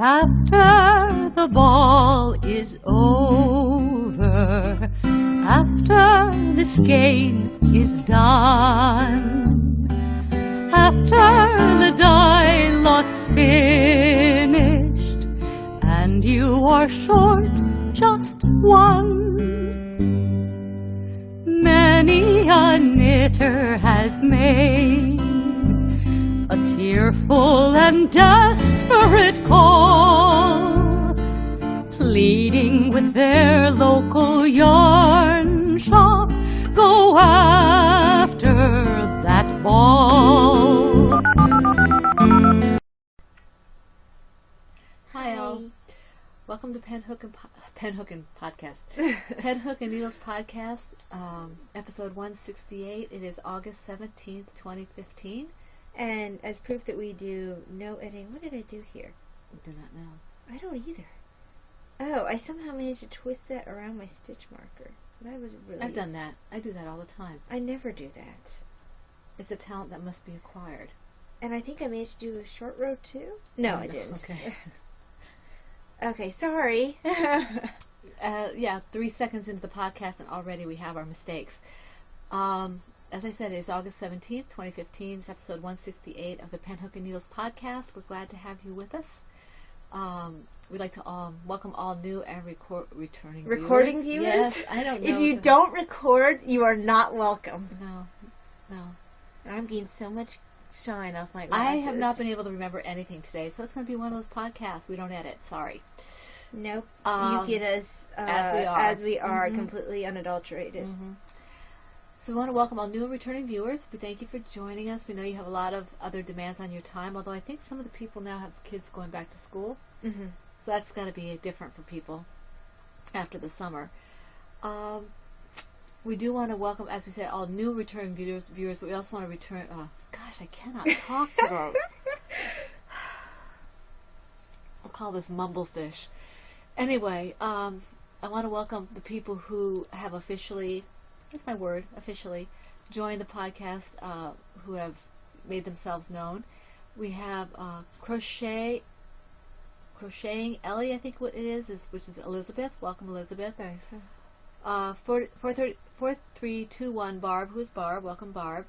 After the ball is over, after this game is done, after the die lot's finished, and you are short just one, many a knitter has made a tearful and desperate call, pleading with their local yarn shop, go after that ball. Hi all. Welcome to Penhook and Podcast. Penhook and Needles Podcast, episode 168. It is August 17th, 2015. And as proof that we do no editing, what did I do here? I do not know. I don't either. Oh, I somehow managed to twist that around my stitch marker. That was really... I've done that. I do that all the time. I never do that. It's a talent that must be acquired. And I think I managed to do a short row too? No, I didn't. Okay. Okay, sorry. Yeah, 3 seconds into the podcast and already we have our mistakes. As I said, it's August 17th, 2015. It's episode 168 of the Penhook and Needles Podcast. We're glad to have you with us. We'd like to welcome all new and returning viewers. Recording viewers? Yes, I don't know. If you don't record, you are not welcome. No. I'm getting so much shine off my glasses. I have not been able to remember anything today, so it's going to be one of those podcasts. We don't edit. Sorry. Nope. You get us as we are, completely unadulterated. Mm-hmm. So we want to welcome all new and returning viewers. We thank you for joining us. We know you have a lot of other demands on your time, although I think some of the people now have kids going back to school. Mm-hmm. So that's got to be different for people after the summer. We do want to welcome, as we said, all new returning viewers, but we also want to return... gosh, I cannot talk today. I'll call this Mumble fish. Anyway, I want to welcome the people who have officially... That's my word, officially, join the podcast, who have made themselves known. We have Crocheting Ellie, I think what it is, which is Elizabeth. Welcome, Elizabeth. Thanks. 4321 Barb, who is Barb. Welcome, Barb.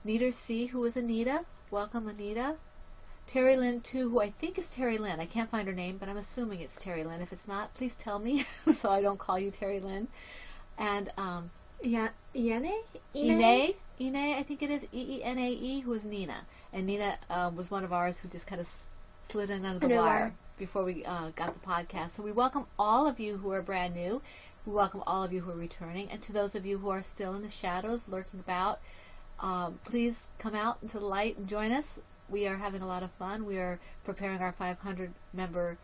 Neater C, who is Anita. Welcome, Anita. Terry Lynn 2, who I think is Terry Lynn. I can't find her name, but I'm assuming it's Terry Lynn. If it's not, please tell me so I don't call you Terry Lynn. And Ine, I think it is Eenae, who is Nina. And Nina was one of ours who just kind of slid in under the wire before we got the podcast. So we welcome all of you who are brand new. We welcome all of you who are returning. And to those of you who are still in the shadows, lurking about, please come out into the light and join us. We are having a lot of fun. We are preparing our 500-member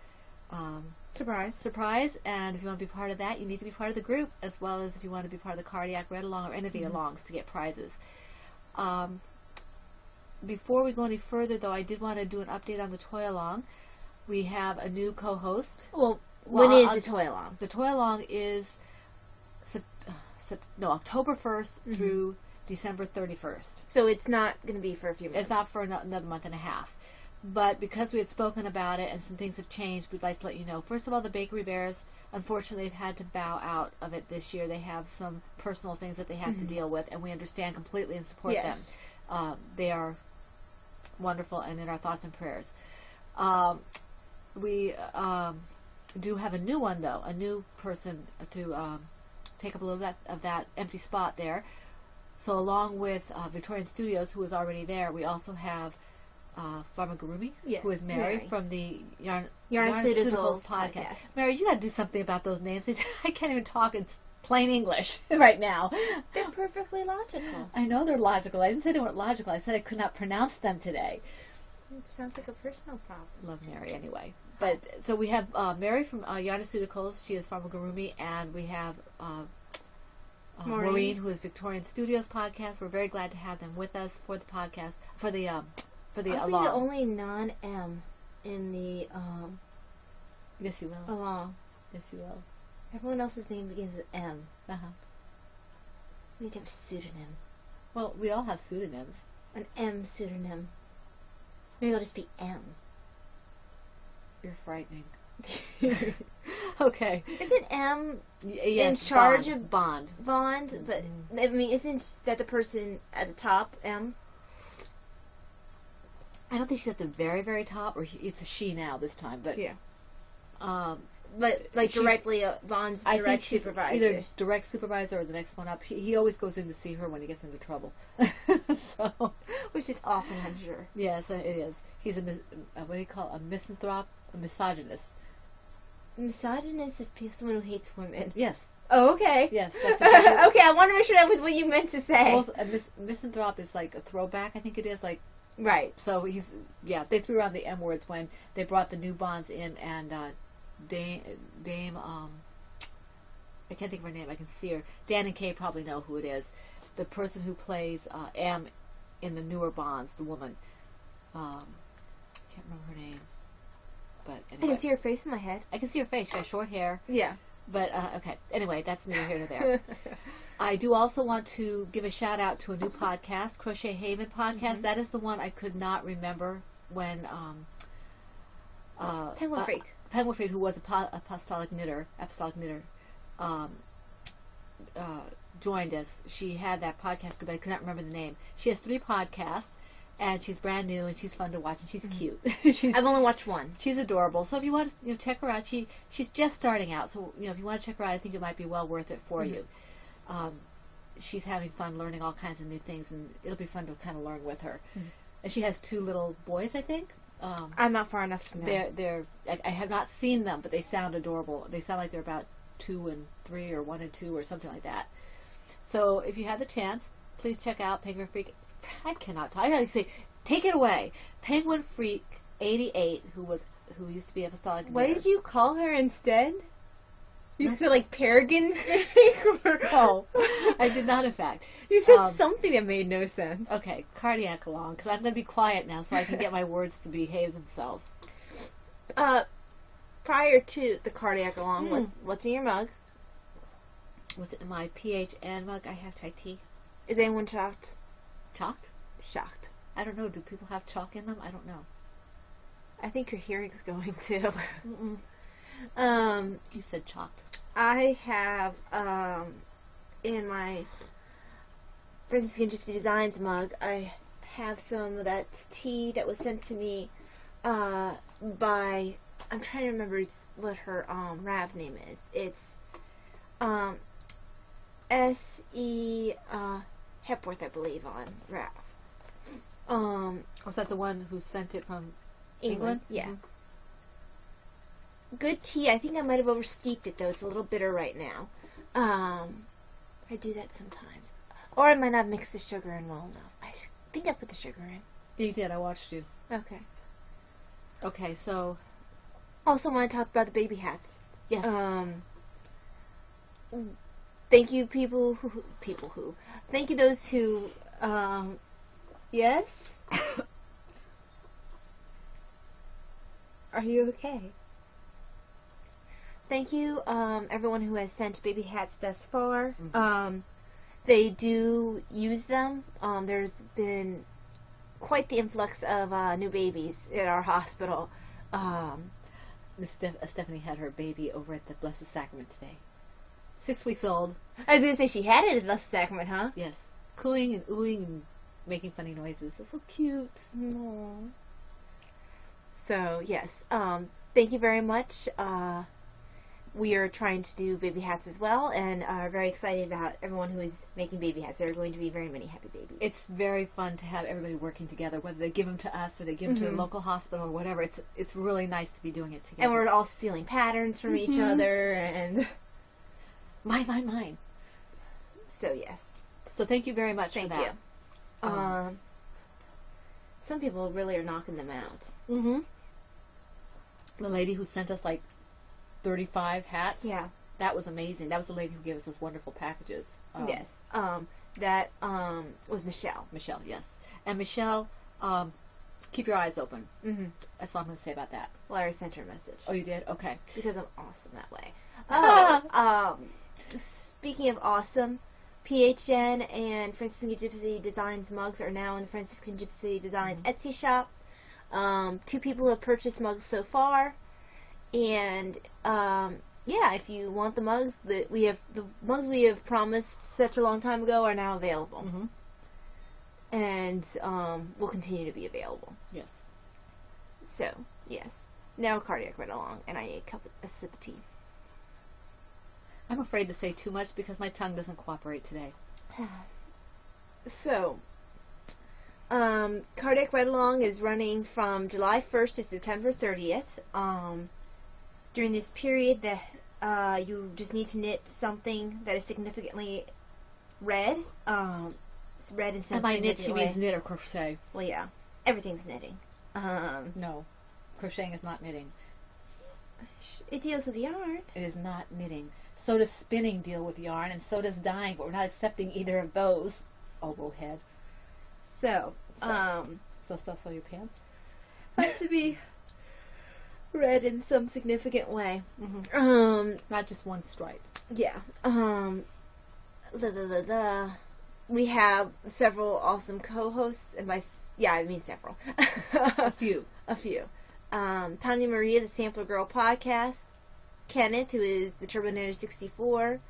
surprise, and if you want to be part of that, you need to be part of the group, as well as if you want to be part of the cardiac read along or any of the alongs to get prizes. Before we go any further, though, I did want to do an update on the toy along. We have a new co-host. When is the toy along? The toy along is October 1st through December 31st. So it's not going to be for a few months. It's not for another month and a half. But because we had spoken about it and some things have changed, we'd like to let you know. First of all, the Bakery Bears, unfortunately, have had to bow out of it this year. They have some personal things that they have to deal with, and we understand completely and support them. They are wonderful and in our thoughts and prayers. We do have a new one, though, a new person to take up a little of that empty spot there. So along with Victorian Studios, who is already there, we also have Farmagurumi, who is Mary from the Yarnaceuticals podcast. Mary, you got to do something about those names. I can't even talk in plain English right now. They're perfectly logical. I know they're logical. I didn't say they weren't logical. I said I could not pronounce them today. It sounds like a personal problem. Love Mary anyway. But so we have Mary from Yarnaceuticals. She is Farmagurumi, and we have Maureen, who is Victorian Studios podcast. We're very glad to have them with us for the podcast, for the along. I'll be the only non-M in the Yes, you will. along. Yes, you will. Everyone else's name begins with M. We need to have a pseudonym. Well, we all have pseudonyms. An M pseudonym. Maybe it'll just be M. You're frightening. Okay. Isn't M Yes, in charge Bond. of Bond? Bond? But I mean, isn't that the person at the top, M? I don't think she's at the very, very top, or it's a she now this time. But Yeah. um, But like she's- directly, Bond's I direct think she's supervisor. either direct supervisor or the next one up. He always goes in to see her when he gets into trouble. So, Which is awful, I'm sure. yes, it is. He's what do you call it? A misanthrope, a misogynist. Misogynist is someone who hates women. Yes, Oh, okay. yes. That's exactly Okay, I want to make sure that was what you meant to say. well, a misanthrope is like a throwback. I think it is like. Right. So they threw around the M words when they brought the new Bonds in, and Dame I can't think of her name. I can see her. Dan and Kay probably know who it is. The person who plays M in the newer Bonds, the woman. Can't remember her name. But anyway. I can see her face in my head. I can see her face. She has short hair. Yeah. But, okay. Anyway, that's neither here nor there. I do also want to give a shout out to a new podcast, Crochet Haven podcast. Mm-hmm. That is the one I could not remember when Penguin Freak. Penguin Freak, who was apostolic knitter, joined us. She had that podcast group. I could not remember the name. She has 3 podcasts, and she's brand new, and she's fun to watch, and she's cute. I've only watched one. She's adorable. So if you want to check her out, she's just starting out. So if you want to check her out, I think it might be well worth it for you. She's having fun learning all kinds of new things, and it'll be fun to kind of learn with her. And she has 2 little boys, I think. I'm not far enough to know. I have not seen them, but they sound adorable. They sound like they're about 2 and 3 or 1 and 2 or something like that. So if you have the chance, please check out Penguin Freak. I cannot talk. I gotta say, take it away. Penguin Freak 88, who used to be apostolic. What did you call her instead? You said like Peregrine? No, I did not. In fact, you said something that made no sense. Okay, cardiac along, because I'm going to be quiet now so I can get my words to behave themselves. Prior to the cardiac along, what's in your mug? What's in my PHN mug? I have chai tea. Is anyone shocked? Chalked? Shocked. I don't know. Do people have chalk in them? I don't know. I think your hearing's going too. You said chalked. I have in my Friends of Gypsy Designs mug, I have some of that tea that was sent to me by, I'm trying to remember what her Rav name is. It's S.E. Hepworth, I believe, on Rav. Was that the one who sent it from England? Yeah. Mm-hmm. Good tea. I think I might have oversteeped it, though. It's a little bitter right now. I do that sometimes. Or I might not mix the sugar in well enough. I think I put the sugar in. You did. I watched you. Okay. Okay, so... Also want to talk about the baby hats. Yes. Thank you, Thank you, those who... Yes? Are you okay? Thank you, everyone who has sent baby hats thus far. They do use them. There's been quite the influx of new babies at our hospital. Stephanie had her baby over at the Blessed Sacrament today. 6 weeks old. I was going to say she had it at the Blessed Sacrament, huh? Yes. Cooing and oohing and making funny noises. It's so cute. Aww. So, yes. Thank you very much. We are trying to do baby hats as well, and are very excited about everyone who is making baby hats. There are going to be very many happy babies. It's very fun to have everybody working together, whether they give them to us or they give them to the local hospital or whatever. It's really nice to be doing it together. And we're all stealing patterns from each other, and... Mine. So, yes. So thank you very much for that. Thank you. Some people really are knocking them out. The lady who sent us like 35 hats. Yeah. That was amazing. That was the lady who gave us those wonderful packages. Yes. That was Michelle. Michelle, yes. And Michelle, keep your eyes open. That's all I'm going to say about that. Well, I already sent her a message. Oh, you did? Okay. Because I'm awesome that way. Speaking of awesome, PHN and Franciscan Gypsy Designs mugs are now in the Franciscan Gypsy Designs Etsy shop. 2 people have purchased mugs so far. And yeah, if you want the mugs, the mugs we have promised such a long time ago are now available. Mm-hmm. And will continue to be available. Yes. So, yes. Now cardiac right along, and I ate a sip of tea. I'm afraid to say too much because my tongue doesn't cooperate today. So, cardiac right along is running from July 1st to September 30th. During this period, you just need to knit something that is significantly red. Red and And by knit, she means knit or crochet. Well, yeah, everything's knitting. No, crocheting is not knitting. It deals with yarn. It is not knitting. So does spinning deal with yarn, and so does dyeing, but we're not accepting either of those. Oboe head. So So your pants? has to be read in some significant way. Mm-hmm. Not just one stripe. Yeah. We have several awesome co-hosts, and I mean several. A few. Tanya Maria, the Sampler Girl podcast. Kenneth, who is the Turbonator 64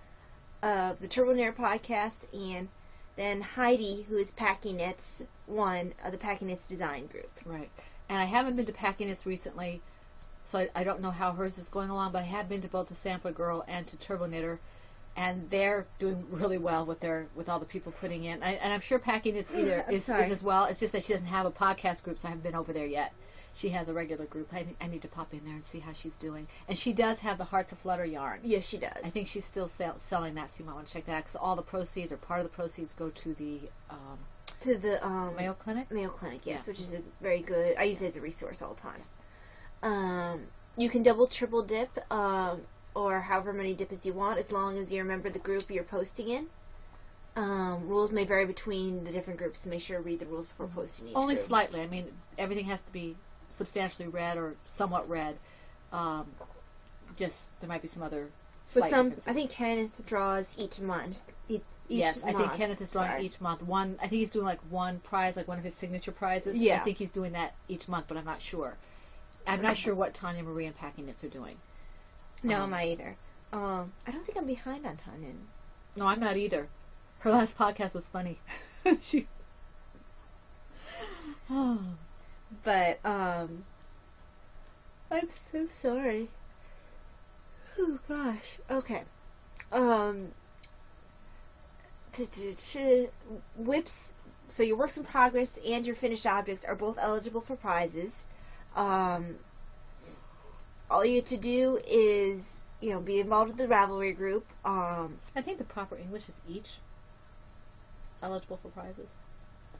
of the Turbonator podcast, and then Heidi, who is Packing Knits 1 of the Packing Knits design group. Right. And I haven't been to Packing Knits recently, so I don't know how hers is going along, but I have been to both the Sampler Girl and to Turboknitter, and they're doing really well with all the people putting in. And I'm sure Packing Knits is as well. It's just that she doesn't have a podcast group, so I haven't been over there yet. She has a regular group. I need to pop in there and see how she's doing. And she does have the Hearts of Flutter yarn. Yes, she does. I think she's still selling that, so you might want to check that out, because all the proceeds, or part of the proceeds, go to the Mayo Clinic? Mayo Clinic, yes, Yeah. which is a very good. I use it as a resource all the time. You can double, triple dip, or however many dips you want, as long as you remember the group you're posting in. Rules may vary between the different groups, so make sure to read the rules before posting each Only group. slightly. I mean, everything has to be substantially red or somewhat red. Just there might be some other slight differences. I think Kenneth draws each month. Yes, I think Kenneth is drawing each month. I think he's doing like one prize, like one of his signature prizes. Yeah. I think he's doing that each month, but I'm not sure. I'm not sure what Tanya Marie and Packing Knits are doing. No, I'm not either. I don't think I'm behind on Tanya. No, I'm not either. Her last podcast was funny. But, I'm so sorry. Oh, gosh. Okay. Whips, so your works in progress and your finished objects are both eligible for prizes. All you have to do is, be involved with the Ravelry group. I think the proper English is each eligible for prizes.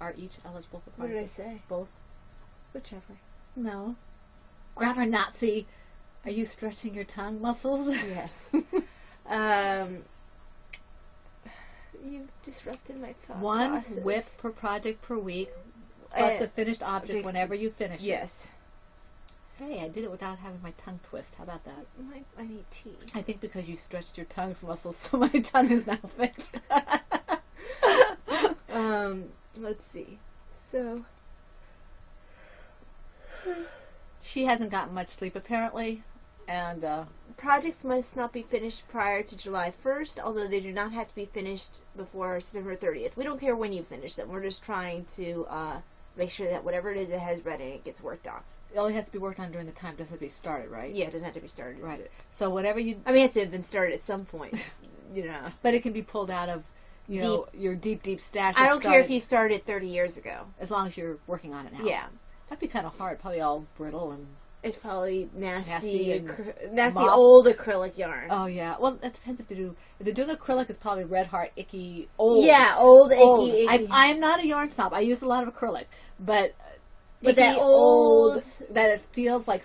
Are each eligible for prizes? What did I say? Both. Whichever. No. Grammar Nazi. Are you stretching your tongue muscles? Yes. You disrupted my thought One process. whip per project per week, but the finished object whenever you finish yes. it. Hey, I did it without having my tongue twist. How about that? I need tea. I think because you stretched your tongue's muscles, so my tongue is now fixed. Let's see. So, she hasn't gotten much sleep apparently, and projects must not be finished prior to July 1st, although they do not have to be finished before September 30th. We don't care when you finish them. We're just trying to make sure that whatever it is that has red in it gets worked on. it only has to be worked on during the time. It doesn't have to be started, right? Yeah, it doesn't have to be started. Right. So whatever you... I mean, it has to have been started at some point. But it can be pulled out of, your deep stash. I don't care if you started 30 years ago. As long as you're working on it now. Yeah. That'd be kind of hard. Probably all brittle and... It's probably nasty nasty old acrylic yarn. Oh, yeah. Well, that depends if they're doing acrylic, it's probably red heart, icky, old. Yeah, old, icky. I'm not a yarn snob. I use a lot of acrylic. But that old... That it feels like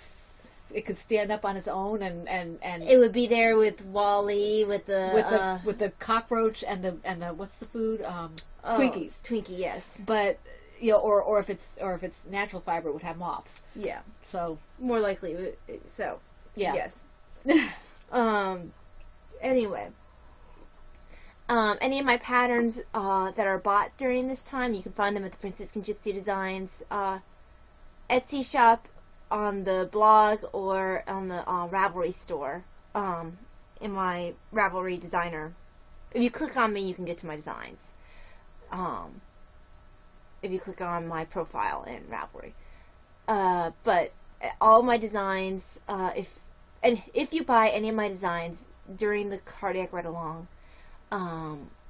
it could stand up on its own and it would be there with Wally, with the cockroach and the what's the food? Twinkies. Twinkie, yes. But... or if it's natural fiber, it would have moths. Yeah. So more likely. So yeah. Yes. Anyway. Any of my patterns that are bought during this time, you can find them at the Franciscan Gypsy Designs Etsy shop on the blog or on the Ravelry store, in my Ravelry designer. If you click on me, you can get to my designs. If you click on my profile in Ravelry. But all my designs, if you buy any of my designs during the cardiac ride along,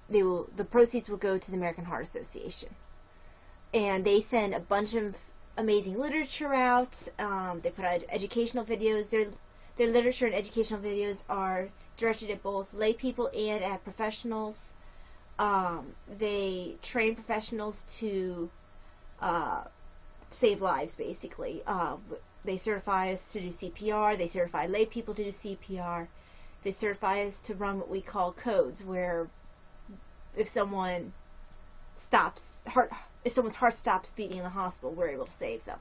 the proceeds will go to the American Heart Association. And they send a bunch of amazing literature out. They put out educational videos. Their literature and educational videos are directed at both lay people and at professionals. They train professionals to save lives, basically. They certify us to do CPR. They certify lay people to do CPR. They certify us to run what we call codes, where if someone's heart stops beating in the hospital, we're able to save them.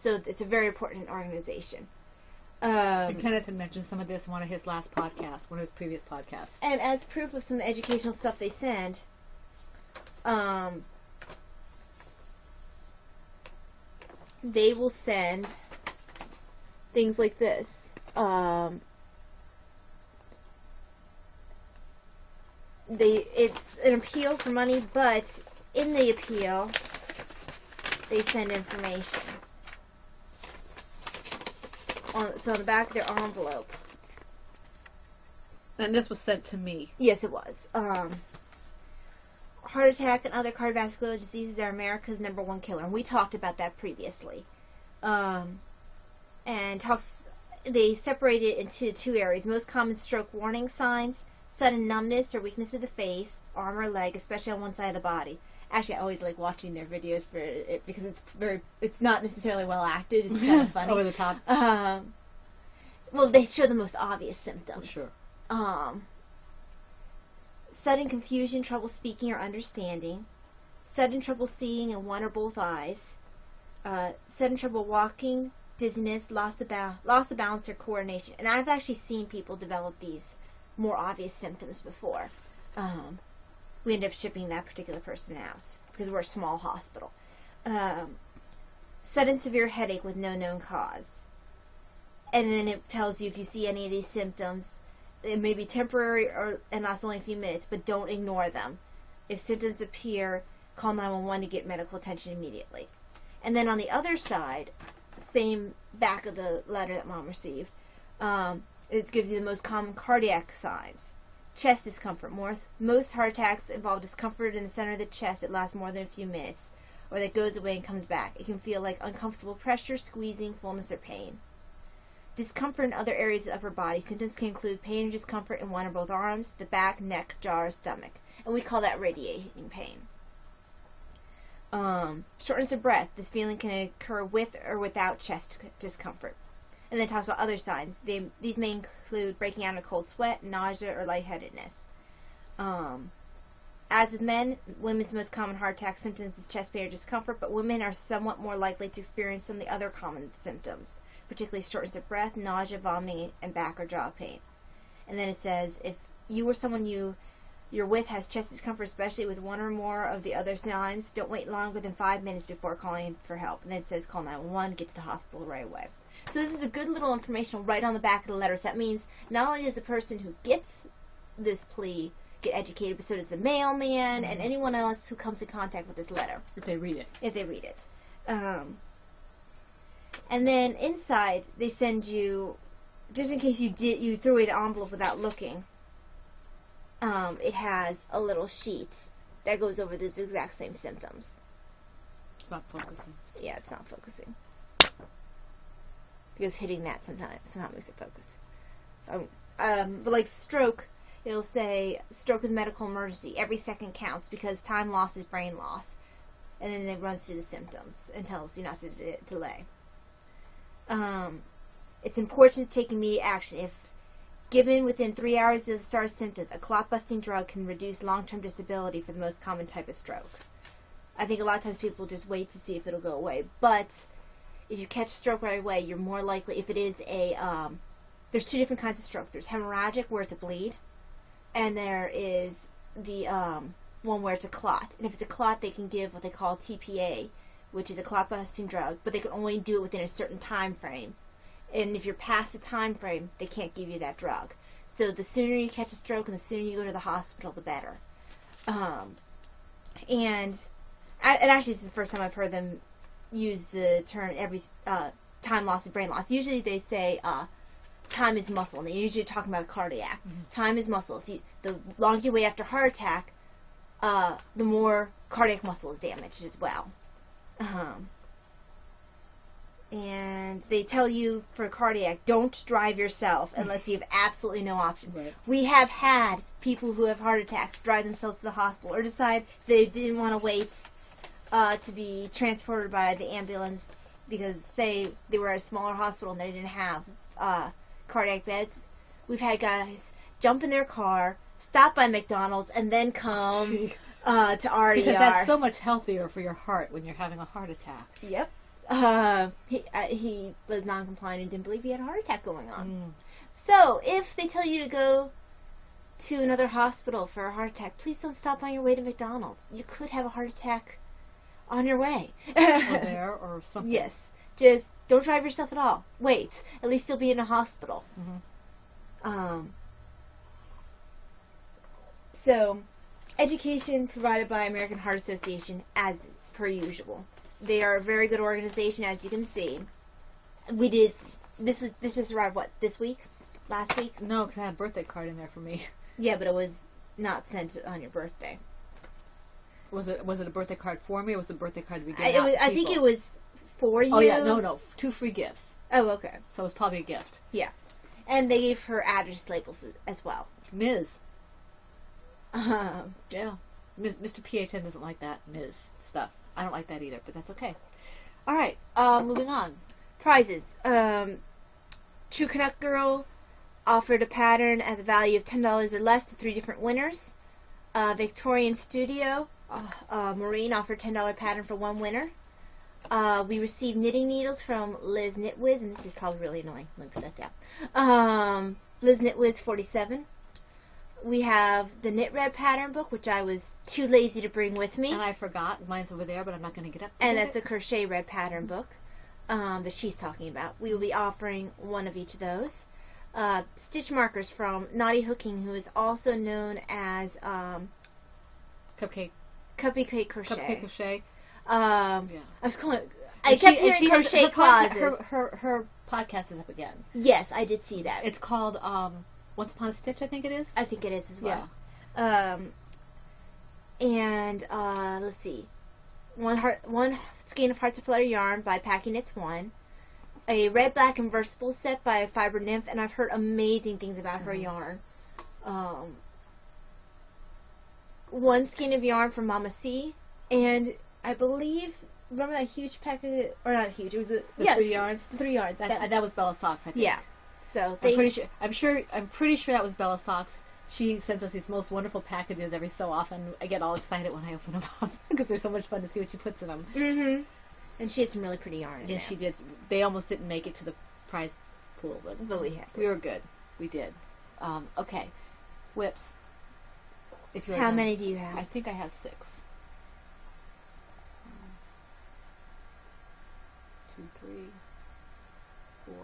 So it's a very important organization. And Kenneth had mentioned some of this in one of his previous podcasts. And as proof of some of the educational stuff they send, they will send things like this. It's an appeal for money, but in the appeal, they send information. So on the back of their envelope. And this was sent to me. Yes, it was. Heart attack and other cardiovascular diseases are America's #1 killer, and we talked about that previously. They separated it into 2 areas. Most common stroke warning signs: sudden numbness or weakness of the face, arm or leg, especially on one side of the body. Actually, I always like watching their videos for it because it's not necessarily well acted. It's kind of funny. Over the top. Well, they show the most obvious symptoms. Sure. Sudden confusion, trouble speaking or understanding, sudden trouble seeing in one or both eyes, sudden trouble walking, dizziness, loss of balance or coordination. And I've actually seen people develop these more obvious symptoms before. We ended up shipping that particular person out because we're a small hospital. Sudden severe headache with no known cause. And then it tells you if you see any of these symptoms, it may be temporary and lasts only a few minutes, but don't ignore them. If symptoms appear, call 911 to get medical attention immediately. And then on the other side, same back of the letter that Mom received, it gives you the most common cardiac signs. Chest discomfort. Most heart attacks involve discomfort in the center of the chest that lasts more than a few minutes, or that goes away and comes back. It can feel like uncomfortable pressure, squeezing, fullness, or pain. Discomfort in other areas of the upper body. Symptoms can include pain or discomfort in one or both arms, the back, neck, jaw, or stomach. And we call that radiating pain. Shortness of breath. This feeling can occur with or without chest discomfort. And then it talks about other signs. These may include breaking out in a cold sweat, nausea, or lightheadedness. As with men, women's most common heart attack symptoms is chest pain or discomfort, but women are somewhat more likely to experience some of the other common symptoms, particularly shortness of breath, nausea, vomiting, and back or jaw pain. And then it says, if you or someone you're with has chest discomfort, especially with one or more of the other signs, don't wait longer than 5 minutes before calling for help. And then it says call 911, get to the hospital right away. So this is a good little information right on the back of the letter. So that means not only does the person who gets this plea get educated, but so does the mailman and anyone else who comes in contact with this letter. If they read it. And then inside they send you, just in case you threw away the envelope without looking, it has a little sheet that goes over those exact same symptoms. It's not focusing. Yeah, it's not focusing. Because hitting that somehow makes it focus. But like stroke, it'll say stroke is a medical emergency. Every second counts because time loss is brain loss. And then it runs through the symptoms and tells you not to delay. It's important to take immediate action. If given within 3 hours of the start of symptoms, a clot-busting drug can reduce long-term disability for the most common type of stroke. I think a lot of times people just wait to see if it'll go away. But if you catch stroke right away, you're more likely, if it is there's 2 different kinds of stroke. There's hemorrhagic, where it's a bleed, and there is the one where it's a clot. And if it's a clot, they can give what they call TPA, which is a clot-busting drug, but they can only do it within a certain time frame. And if you're past the time frame, they can't give you that drug. So the sooner you catch a stroke and the sooner you go to the hospital, the better. And actually, this is the first time I've heard them use the term time loss and brain loss. Usually they say time is muscle, and they're usually talking about cardiac. Time is muscle. The longer you wait after a heart attack, the more cardiac muscle is damaged as well. And they tell you for cardiac, don't drive yourself unless you have absolutely no option. Right. We have had people who have heart attacks drive themselves to the hospital or decide they didn't want to wait to be transported by the ambulance because, say, they were at a smaller hospital and they didn't have cardiac beds. We've had guys jump in their car, stop by McDonald's, and then come to RER. Because that's so much healthier for your heart when you're having a heart attack. Yep. He was non-compliant and didn't believe he had a heart attack going on. So, if they tell you to go to another hospital for a heart attack, please don't stop on your way to McDonald's. You could have a heart attack on your way. Or there, or something. Yes. Just don't drive yourself at all. Wait. At least you'll be in a hospital. So, education provided by American Heart Association as per usual. They are a very good organization, as you can see. We did. This just arrived this week, last week. No, because I had a birthday card in there for me. Yeah, but it was not sent on your birthday. Was it a birthday card for me, or was it a birthday card to be given out to I think people? it was for you. Oh yeah, no, 2 free gifts. Oh, okay. So it was probably a gift. Yeah, and they gave her address labels as well. Ms. Yeah. Mr. PHN doesn't like that Ms. stuff. I don't like that either, but that's okay. All right, moving on. Prizes. True Canuck Girl offered a pattern at the value of $10 or less to 3 different winners. Victorian Studio, Maureen offered $10 pattern for 1 winner. We received knitting needles from Liz Knitwiz, and this is probably really annoying. Let me put that down. Liz Knitwiz 47. We have the Knit Red pattern book, which I was too lazy to bring with me. And I forgot. Mine's over there, but I'm not going to get up. And that's a Crochet Red pattern book that she's talking about. We will be offering 1 of each of those. Stitch markers from Naughty Hooking, who is also known as Cupcake Crochet. Cupcake Crochet. I was calling it. I And kept she- and hearing she has- crochet her podca- closets. Her podcast is up again. Yes, I did see that. It's called Once Upon a Stitch, I think it is. I think it is as well. Yeah. And let's see, one skein of Hearts of Flutter yarn by Packing Knits 1, a red, black, and versatile set by Fiber Nymph, and I've heard amazing things about her yarn. 1 skein of yarn from Mama C, and I believe, remember that huge packet, or not huge, it was The 3 yarns. the 3 yarns. That was Bella Socks, I think. Yeah. So I'm pretty sure that was Bella Socks. She sends us these most wonderful packages every so often. I get all excited when I open them up because they're so much fun to see what she puts in them. Mhm. And she had some really pretty yarn. Yes, she did. They almost didn't make it to the prize pool, But we had to. we were good. We did. Okay, whips. If you How many do you have? I think I have 6. 2, 3, 4,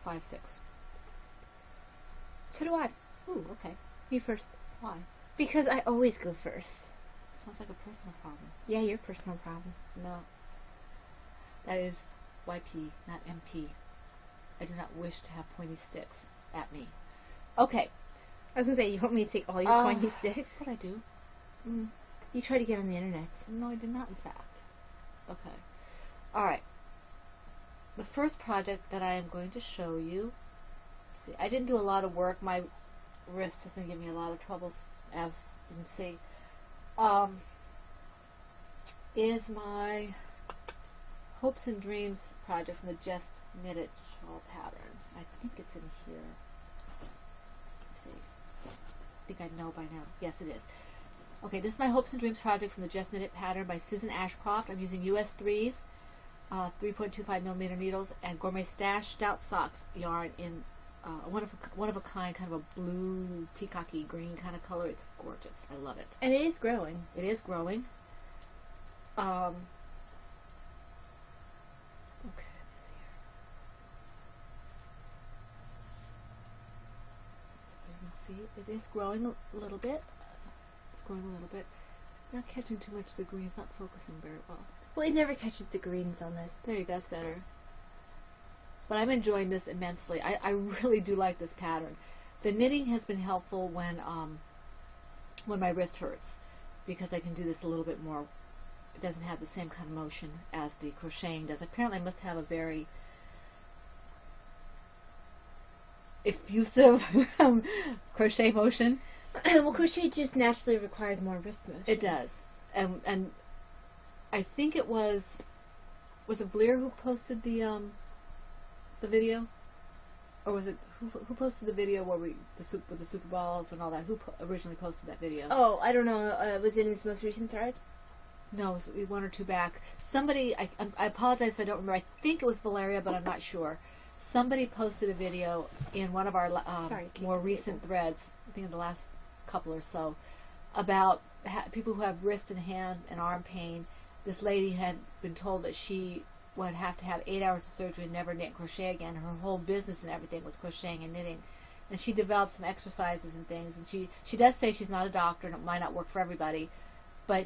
5, 6. So do I. Ooh, okay. You first. Why? Because I always go first. Sounds like a personal problem. Yeah, your personal problem. No. That is YP, not MP. I do not wish to have pointy sticks at me. Okay. I was going to say, you want me to take all your pointy sticks? What I do? You tried to get on the internet. No, I did not, in fact. Okay. Alright. The first project that I am going to show you, see, I didn't do a lot of work. My wrist has been giving me a lot of trouble, as you can see. Is my Hopes and Dreams project from the Just Knitted shawl pattern. I think it's in here. Let's see. I think I know by now. Yes, it is. Okay, this is my Hopes and Dreams project from the Just Knitted pattern by Susan Ashcroft. I'm using US 3s, 3.25mm needles, and Gourmet Stash Stout Socks yarn in one of a kind, kind of a blue, peacocky green kind of color. It's gorgeous. I love it. And it is growing. It is growing. Okay, let's see here. So you can see it is growing a little bit. It's growing a little bit. Not catching too much of the green. It's not focusing very well. Well, it never catches the greens on this. There you go. That's better. But I'm enjoying this immensely. I really do like this pattern. The knitting has been helpful when my wrist hurts, because I can do this a little bit more. It doesn't have the same kind of motion as the crocheting does. Apparently I must have a very effusive crochet motion. Well, crochet just naturally requires more wrist motion. It does. And I think it was it Blair who posted the video? Or was it who posted the video where with the Super Balls and all that? Who originally posted that video? Oh, I don't know. Was it in his most recent thread? No, it was one or two back. Somebody, I apologize if I don't remember. I think it was Valeria, but I'm not sure. Somebody posted a video in one of our more recent threads, I think in the last couple or so, about people who have wrist and hand and arm pain. This lady had been told that she would have to have 8 hours of surgery and never knit and crochet again. Her whole business and everything was crocheting and knitting. And she developed some exercises and things. And she does say she's not a doctor and it might not work for everybody, but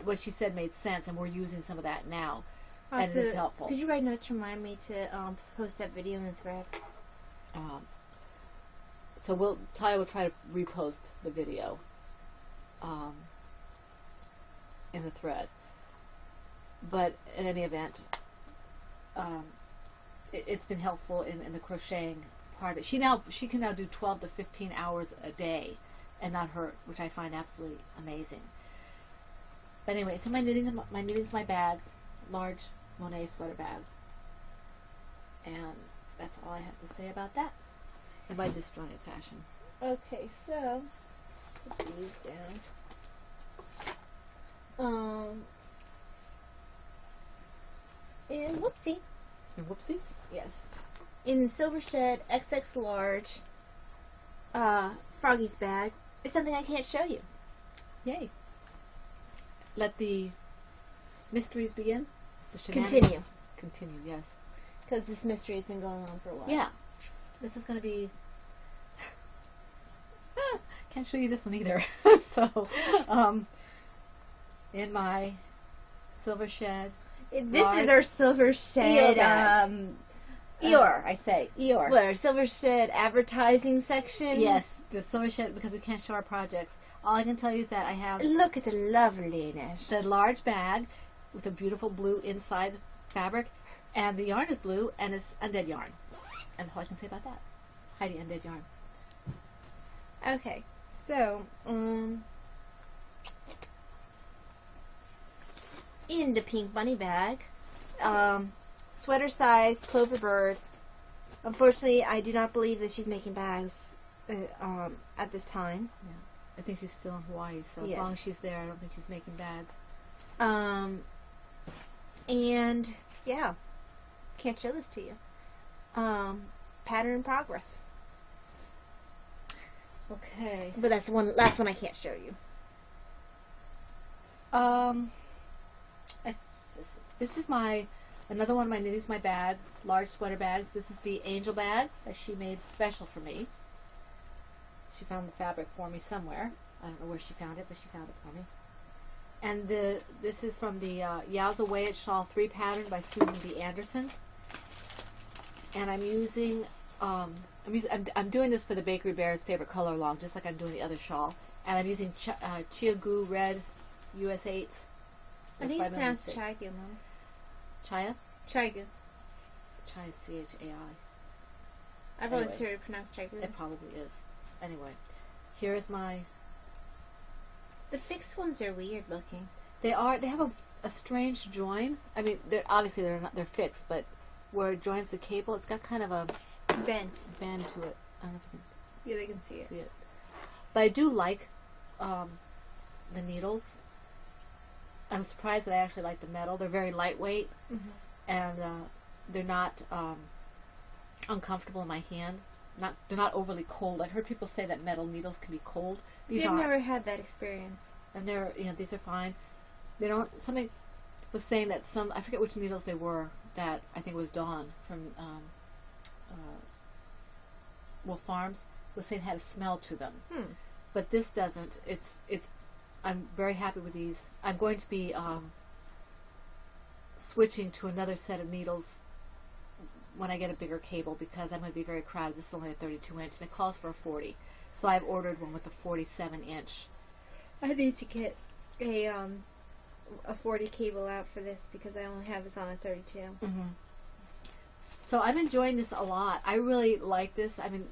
what she said made sense, and we're using some of that now, and it is helpful. Could you write notes to remind me to post that video in the thread? So Talia will try to repost the video in the thread. But in any event, it's been helpful in the crocheting part of it. She can now do 12 to 15 hours a day and not hurt, which I find absolutely amazing. But anyway, so my knitting's my bag, large Monet sweater bag, and that's all I have to say about that in my disjointed fashion. Okay, so put these down. And whoopsie. And whoopsies? Yes. In Silver Shed XX large, Froggy's bag is something I can't show you. Yay. Let the mysteries begin? Continue. Continue, yes. Because this mystery has been going on for a while. Yeah. This is going to be... Can't show you this one either. So, in my Silver Shed... This is our Silver Shed... Eeyore, I say. Eeyore. What, our Silver Shed advertising section? Yes, the Silver Shed, because we can't show our projects. All I can tell you is that I have... Look at the loveliness. The large bag with a beautiful blue inside fabric, and the yarn is blue, and it's undead yarn. And that's all I can say about that. Heidi, undead yarn. Okay, so, in the pink bunny bag, sweater size, Clover Bird. Unfortunately, I do not believe that she's making bags at this time. Yeah. I think she's still in Hawaii, so yes. As long as she's there, I don't think she's making bags. And, yeah, can't show this to you. Pattern in progress. Okay. But that's the last one I can't show you. This is another one of my knitting's my bag, large sweater bags. This is the Angel bag that she made special for me. She found the fabric for me somewhere. I don't know where she found it, but she found it for me. And this is from the Yowza Way It Shawl 3 pattern by Susan B. Anderson. And I'm using I'm doing this for the Bakery Bear's favorite color along, just like I'm doing the other shawl. And I'm using Chia Goo Red US 8. I think it's pronounced Chiagu, Mom. Chia? Chiagu. Chia C-H-A-I. I've always heard it pronounced Chiagu. It probably is. Anyway, here is my... The fixed ones are weird looking. They have a strange join. I mean, they're fixed, but where it joins the cable, it's got kind of a bend to it. I don't know if you can... Yeah, they can see it. But I do like the needles. I'm surprised that I actually like the metal. They're very lightweight, and they're not uncomfortable in my hand. they're not overly cold. I've heard people say that metal needles can be cold. These I've aren't. never had that experience. And they're, these are fine. They don't. Somebody was saying that I forget which needles they were. That I think it was Dawn from Wolf Farms was saying had a smell to them. But this doesn't. It's. I'm very happy with these. I'm going to be switching to another set of needles when I get a bigger cable because I'm going to be very crowded. This is only a 32 inch and it calls for a 40. So I've ordered one with a 47 inch. I need to get a 40 cable out for this because I only have this on a 32. So I'm enjoying this a lot. I really like this. I mean,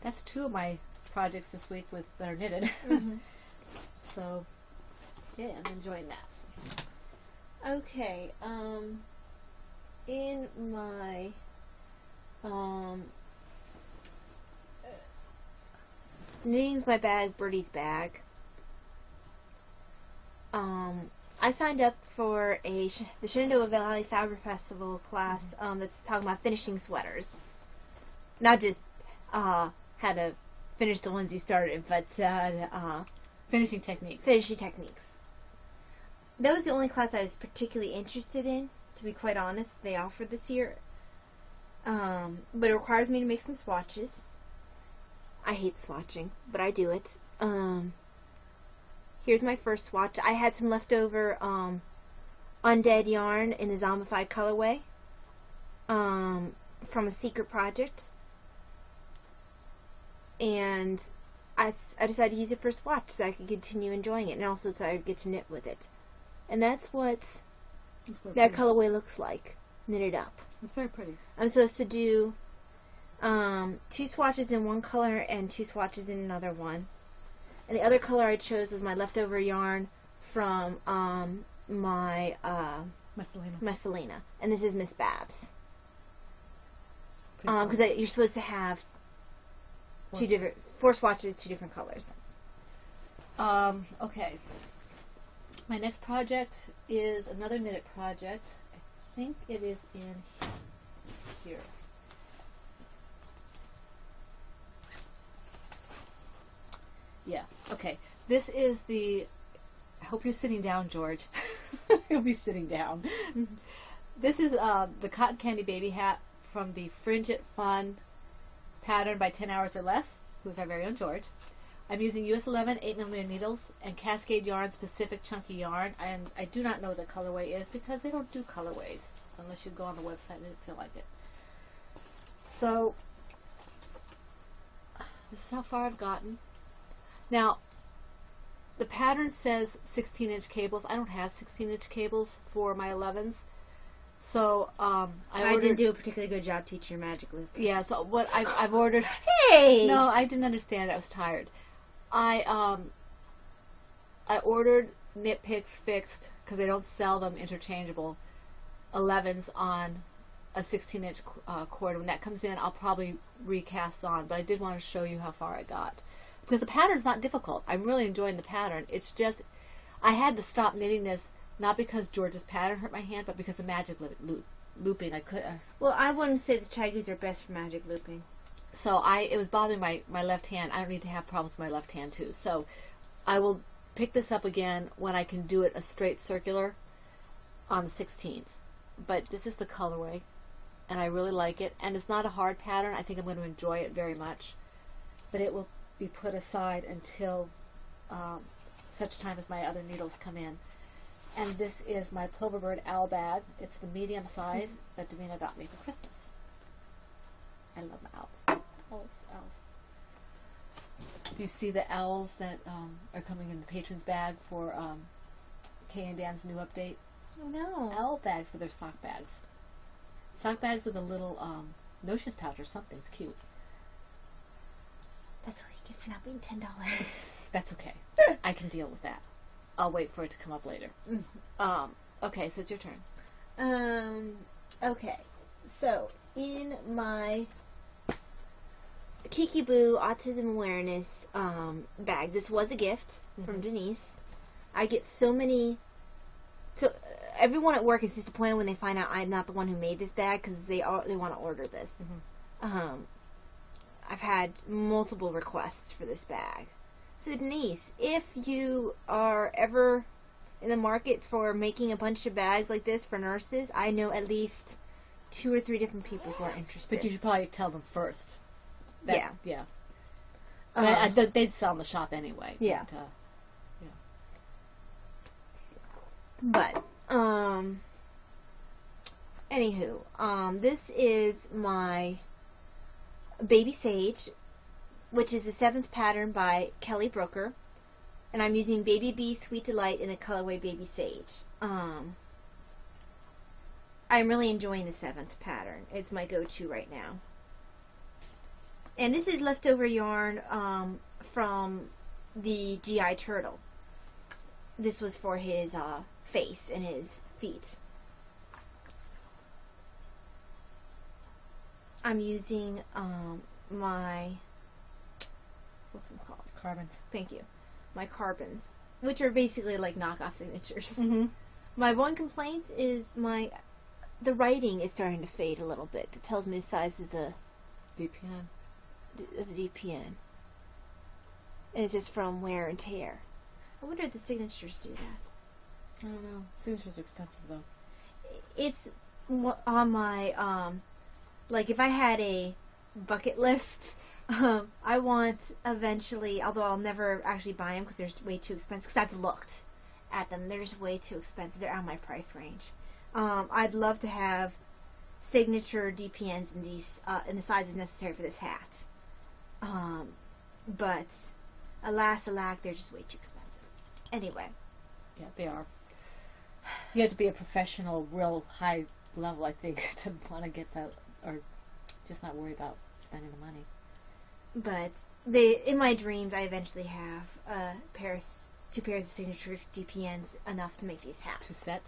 that's 2 of my projects this week that are knitted. So, yeah, I'm enjoying that. Okay, in my Knitting's My Bag, Birdie's Bag, I signed up for the Shenandoah Valley Fabric Festival class that's talking about finishing sweaters. Not just how to finish the ones you started, but Finishing techniques. That was the only class I was particularly interested in, to be quite honest, they offered this year. But it requires me to make some swatches. I hate swatching, but I do it. Here's my first swatch. I had some leftover undead yarn in a zombified colorway from a secret project. And I decided to use it for a swatch so I could continue enjoying it and also so I could get to knit with it. And that's what that colorway looks like, knitted up. It's very pretty. I'm supposed to do 2 swatches in one color and 2 swatches in another one. And the other color I chose was my leftover yarn from my Messalina. And this is Miss Babs. Because you're supposed to have 4 swatches, 2 different colors. Okay. My next project is another knitted project. I think it is in here. Yeah, okay. This is the... I hope you're sitting down, George. You'll be sitting down. This is the Cotton Candy Baby Hat from the Fringe It Fun pattern by 10 Hours or Less, who's our very own George. I'm using US 11 8mm needles and Cascade Yarn Specific Chunky Yarn, and I do not know what the colorway is because they don't do colorways unless you go on the website and feel like it. So this is how far I've gotten. Now the pattern says 16-inch cables. I don't have 16-inch cables for my 11s. So I didn't do a particularly good job teaching your magic loop. Yeah, so what I've ordered... Hey! No, I didn't understand it. I was tired. I ordered Knit Picks Fixed, because they don't sell them interchangeable, 11s on a 16-inch cord. When that comes in, I'll probably recast on, but I did want to show you how far I got. Because the pattern's not difficult. I'm really enjoying the pattern. It's just, I had to stop knitting this, not because George's pattern hurt my hand, but because of magic looping. I could. Well, I wouldn't say the Chagos are best for magic looping. So it was bothering my left hand. I don't need to have problems with my left hand too. So I will pick this up again when I can do it a straight circular on the 16th. But this is the colorway, and I really like it. And it's not a hard pattern. I think I'm going to enjoy it very much. But it will be put aside until such time as my other needles come in. And this is my Ploverbird owl bag. It's the medium size that Davina got me for Christmas. I love my owls. Owls. Do you see the owls that are coming in the patron's bag for Kay and Dan's new update? Oh no. Owl bag for their sock bags. Sock bags with a little notions pouch or something. It's cute. That's what you get for not being $10. That's okay. I can deal with that. I'll wait for it to come up later. Okay, so it's your turn. Okay. So, in my Kiki Boo Autism Awareness bag, this was a gift from Denise. I get so many... So, everyone at work is disappointed when they find out I'm not the one who made this bag because they want to order this. I I've had multiple requests for this bag. So Denise, if you are ever in the market for making a bunch of bags like this for nurses, I know at least 2 or 3 different people who are interested. But you should probably tell them first. Yeah. Yeah. But they'd sell in the shop anyway. Yeah. But, anywho, this is my Baby Sage, which is the 7th pattern by Kelly Brooker, and I'm using Baby Bee Sweet Delight in the colorway Baby Sage. I'm really enjoying the 7th pattern. It's my go-to right now. And this is leftover yarn from the GI Turtle. This was for his face and his feet. I'm using my, what's them called? Carbons. Thank you. My carbons, which are basically like knockoff signatures. Mm-hmm. My one complaint is the writing is starting to fade a little bit. It tells me the size of the DPN. DPN. And it's just from wear and tear. I wonder if the signatures do that. I don't know. Signature's expensive though. It's on my like if I had a bucket list, I want eventually, although I'll never actually buy them because they're way too expensive, because I've looked at them, they're just way too expensive. They're out of my price range. I'd love to have signature DPNs in these in the sizes necessary for this hat. But alas, alack, they're just way too expensive. Anyway. Yeah, they are. You have to be a professional, real high level, I think, to want to get that, or just not worry about spending the money. But in my dreams, I eventually have 2 pairs of signature DPNs enough to make these hats. 2 sets?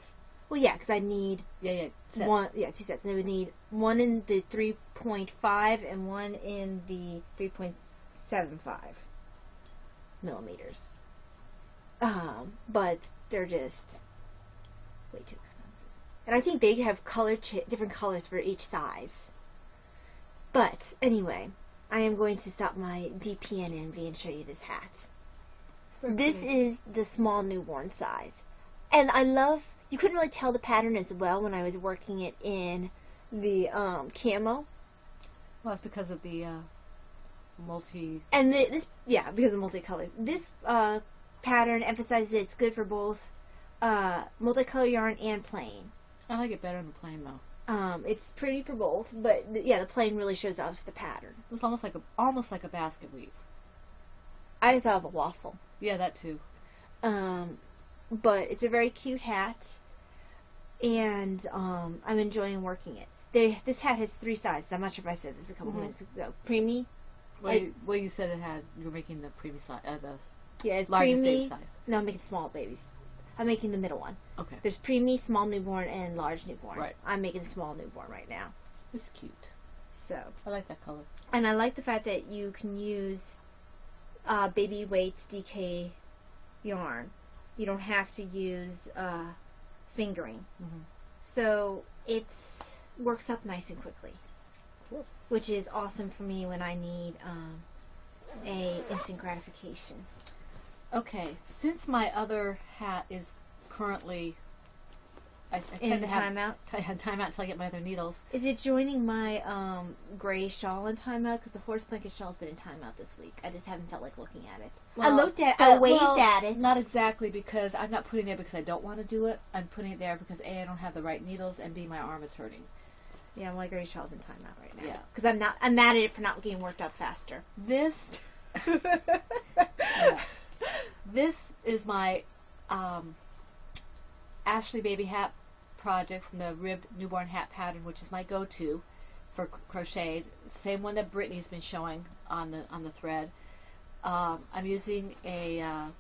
Well, yeah, because I need sets. 2 sets, and I would need one in the 3.5 and one in the 3.75 millimeters. But they're just way too expensive. And I think they have different colors for each size. But anyway, I am going to stop my DPN envy and show you this hat. This is the small newborn size. And I love, you couldn't really tell the pattern as well when I was working it in the camo. Well, it's because of the multi... And because of multicolors. This pattern emphasizes that it's good for both multicolor yarn and plain. I like it better in the plain though. It's pretty for both, but the plain really shows off the pattern. It's almost like a basket weave. I thought of a waffle. Yeah, that too. But it's a very cute hat, and I'm enjoying working it. This hat has 3 sizes. I'm not sure if I said this a couple minutes ago. Preemie. Well, you said you were making the preemie size, it's largest preemie. baby size. No, I'm making small babies. I'm making the middle one. Okay. There's preemie, small newborn, and large newborn. Right. I'm making the small newborn right now. It's cute. So. I like that color. And I like the fact that you can use baby weights DK yarn. You don't have to use fingering. Mm-hmm. So it works up nice and quickly. Cool. Which is awesome for me when I need a instant gratification. Okay, since my other hat is currently I in timeout. I had timeout until I get my other needles. Is it joining my gray shawl in timeout? Because the horse blanket shawl's been in timeout this week. I just haven't felt like looking at it. Well, I looked at, I waved at it. Not exactly, because I'm not putting it there because I don't want to do it. I'm putting it there because A, I don't have the right needles, and B, my arm is hurting. Yeah, my gray shawl's in timeout right now. Yeah, because I'm mad at it for not getting worked up faster. This This is my Ashley baby hat project from the ribbed newborn hat pattern, which is my go-to for crocheted. Same one that Brittany's been showing on the thread. I'm using a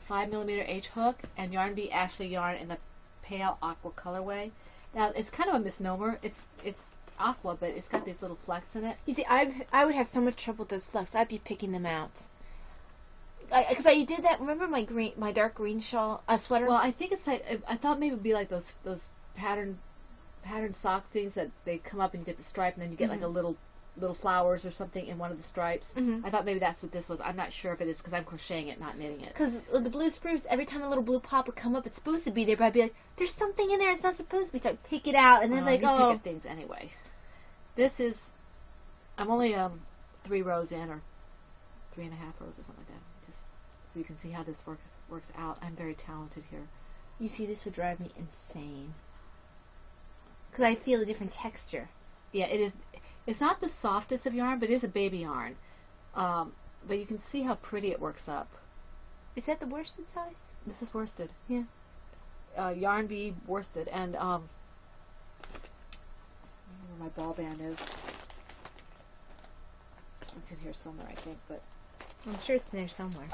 5mm H hook and Yarn Bee Ashley yarn in the pale aqua colorway. Now it's kind of a misnomer. It's aqua, but it's got these little flecks in it. You see, I would have so much trouble with those flecks. I'd be picking them out. Because I did that. Remember my dark green shawl, sweater? Well, I think it's like, I thought maybe it'd be like those pattern sock things that they come up and you get the stripe and then you get like a little little flowers or something in one of the stripes. Mhm. I thought maybe that's what this was. I'm not sure if it is because I'm crocheting it, not knitting it. Because the blue spruce, every time a little blue pop would come up, it's supposed to be there, but I'd be like, there's something in there it's not supposed to be. So I'd pick it out, and then You pick oh. at things anyway. This is, I'm only 3 rows in, or 3.5 rows or something like that. Just so you can see how this works out. I'm very talented here. You see, this would drive me insane. Because I feel a different texture. Yeah, it is. It's not the softest of yarn, but it is a baby yarn. But you can see how pretty it works up. Is that the worsted size? This is worsted. Yeah. Yarn bee worsted, and I don't know where my ball band is. It's in here somewhere, I think. But I'm sure it's in there somewhere.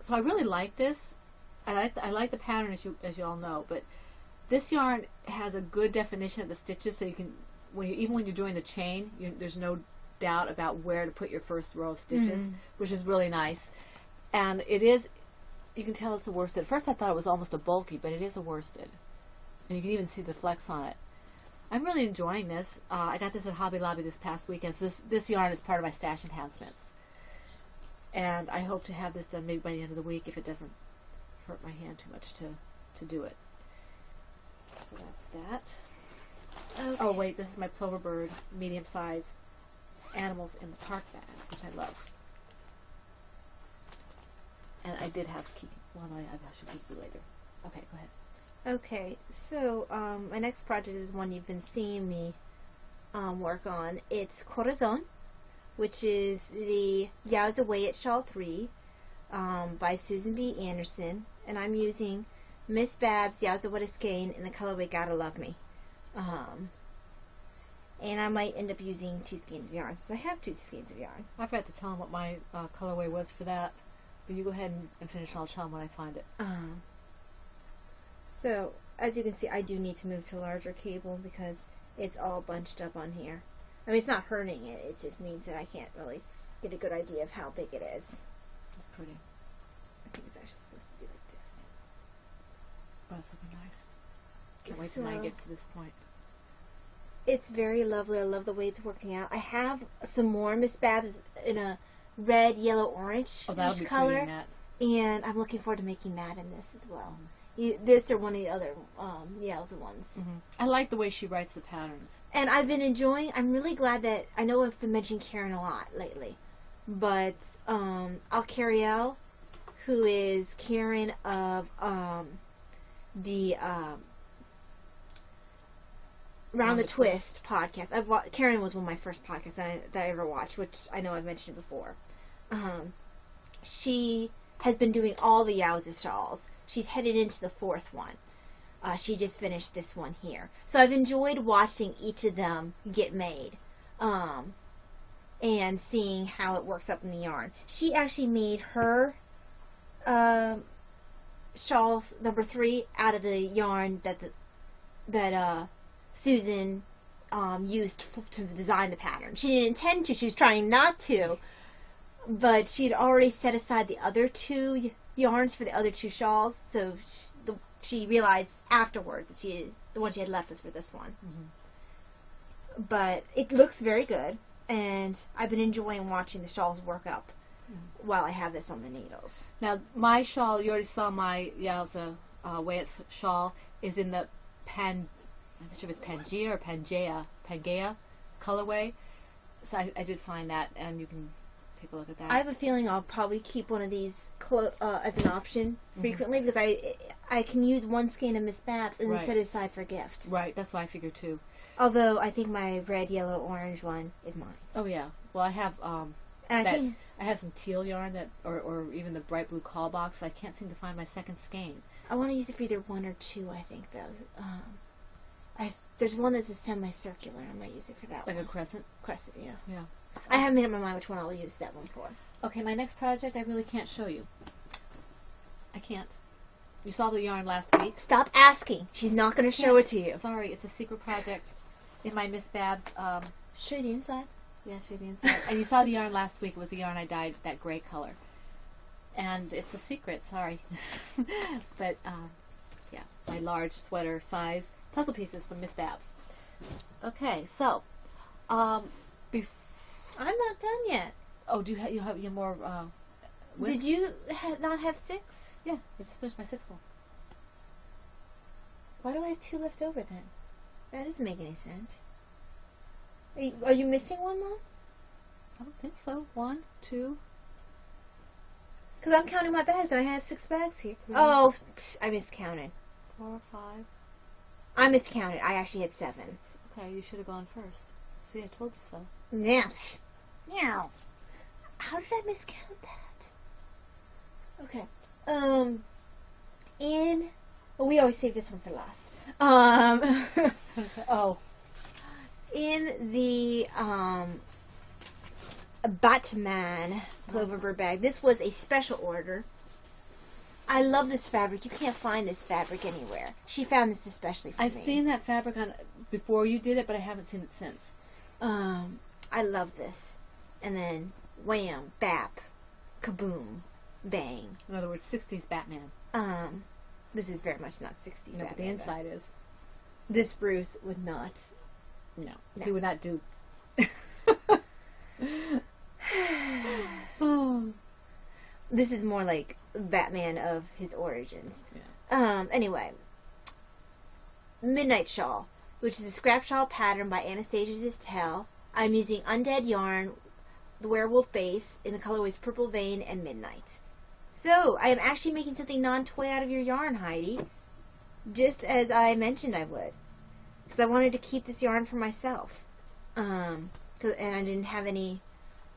so I really like this. I like the pattern, as you all know, but this yarn has a good definition of the stitches, so you can, even when you're doing the chain, there's no doubt about where to put your first row of stitches, which is really nice. And it is, you can tell it's a worsted. At first I thought it was almost a bulky, but it is a worsted. And you can even see the flex on it. I'm really enjoying this. I got this at Hobby Lobby this past weekend, so this yarn is part of my stash enhancements. And I hope to have this done maybe by the end of the week if it doesn't hurt my hand too much to do it. So that's that. Okay. Oh wait, this is my plover bird medium size animals in the park bag, which I love. And I did have Kiki. Well, no, I should Kiki later. Okay, go ahead. Okay, so my next project is one you've been seeing me work on. It's Corazon, which is the Yow's Away at Shawl 3 by Susan B. Anderson, and I'm using Miss Babs Yow's Away skein in the colorway Gotta Love Me. And I might end up using 2 skeins of yarn, so I have 2 skeins of yarn. I forgot to tell them what my colorway was for that, but you go ahead and finish, and I'll tell them when I find it. So, as you can see, I do need to move to a larger cable because it's all bunched up on here. I mean, it's not hurting it, it just means that I can't really get a good idea of how big it is. It's pretty. I think it's actually supposed to be like this. Oh, it's looking nice. Can't wait till mine gets to this point. It's very lovely. I love the way it's working out. I have some more Miss Babs in a red, yellow, orange color, and I'm looking forward to making that in this as well. This or one of the other Yowza ones. I like the way she writes the patterns. And I've been enjoying, I'm really glad that, I know I've been mentioning Karen a lot lately, but Alcariel, who is Karen of the Round the Twist podcast. Karen was one of my first podcasts that I ever watched, which I know I've mentioned before. She has been doing all the Yowza shawls. She's headed into the 4th one. She just finished this one here. So I've enjoyed watching each of them get made and seeing how it works up in the yarn. She actually made her shawl number 3 out of the yarn that Susan used to design the pattern. She didn't intend to. She was trying not to. But she had already set aside the other 2 yarns for the other 2 shawls, so she realized afterwards that the one she had left was for this one. But it looks very good, and I've been enjoying watching the shawls work up while I have this on the needles. Now, my shawl, you already saw my Yowza Way shawl, is in the I'm not sure if it's Pangea or Pangea colorway. So I did find that, and you can take a look at that. I have a feeling I'll probably keep one of these as an option frequently because I can use one skein of Miss Babs and then set it aside for a gift. Right, that's what I figured too. Although I think my red, yellow, orange one is mine. Oh yeah. Well, I have I have some teal yarn or even the bright blue call box. I can't seem to find my second skein. I want to use it for either 1 or 2. I think though. There's one that's a semicircular. I might use it for that one. Like a crescent? Crescent, yeah. Yeah. I haven't made up my mind which one I'll use that one for. Okay, my next project I really can't show you. I can't. You saw the yarn last week. Stop asking. She's not going to show it to you. Sorry, it's a secret project in my Miss Babs. Show you the inside. Yeah, show you the inside. And you saw the yarn last week. It was the yarn I dyed that gray color. And it's a secret, sorry. But, yeah, my large sweater size puzzle pieces from Miss Babs. Okay, so, I'm not done yet. Oh, do you have more? Width? Did you not have 6? Yeah, I just finished my 6th one. Why do I have 2 left over then? That doesn't make any sense. Are you missing one, Mom? I don't think so. 1, 2. Because I'm counting my bags, and I have 6 bags here. 3. Oh, I miscounted. 4, 5. I miscounted. I actually had 7. Okay, you should have gone first. See, I told you so. Yes. Meow. How did I miscount that? Okay. We always save this one for last. Oh. In the Batman Cloverbird bag, this was a special order. I love this fabric. You can't find this fabric anywhere. She found this especially for me. I've seen that fabric on before you did it, but I haven't seen it since. I love this. And then wham, bap, kaboom, bang. In other words, 60s Batman. This is very much not 60s No, Batman. but the inside is. This Bruce would not. No. No. He would not do. This is more like Batman of his origins. Yeah. Anyway. Midnight Shawl, which is a scrap shawl pattern by Anastasia Tell. I'm using undead yarn, the werewolf base, in the colorways Purple Vein and Midnight. So, I am actually making something non-toy out of your yarn, Heidi. Just as I mentioned I would. Because I wanted to keep this yarn for myself. And I didn't have any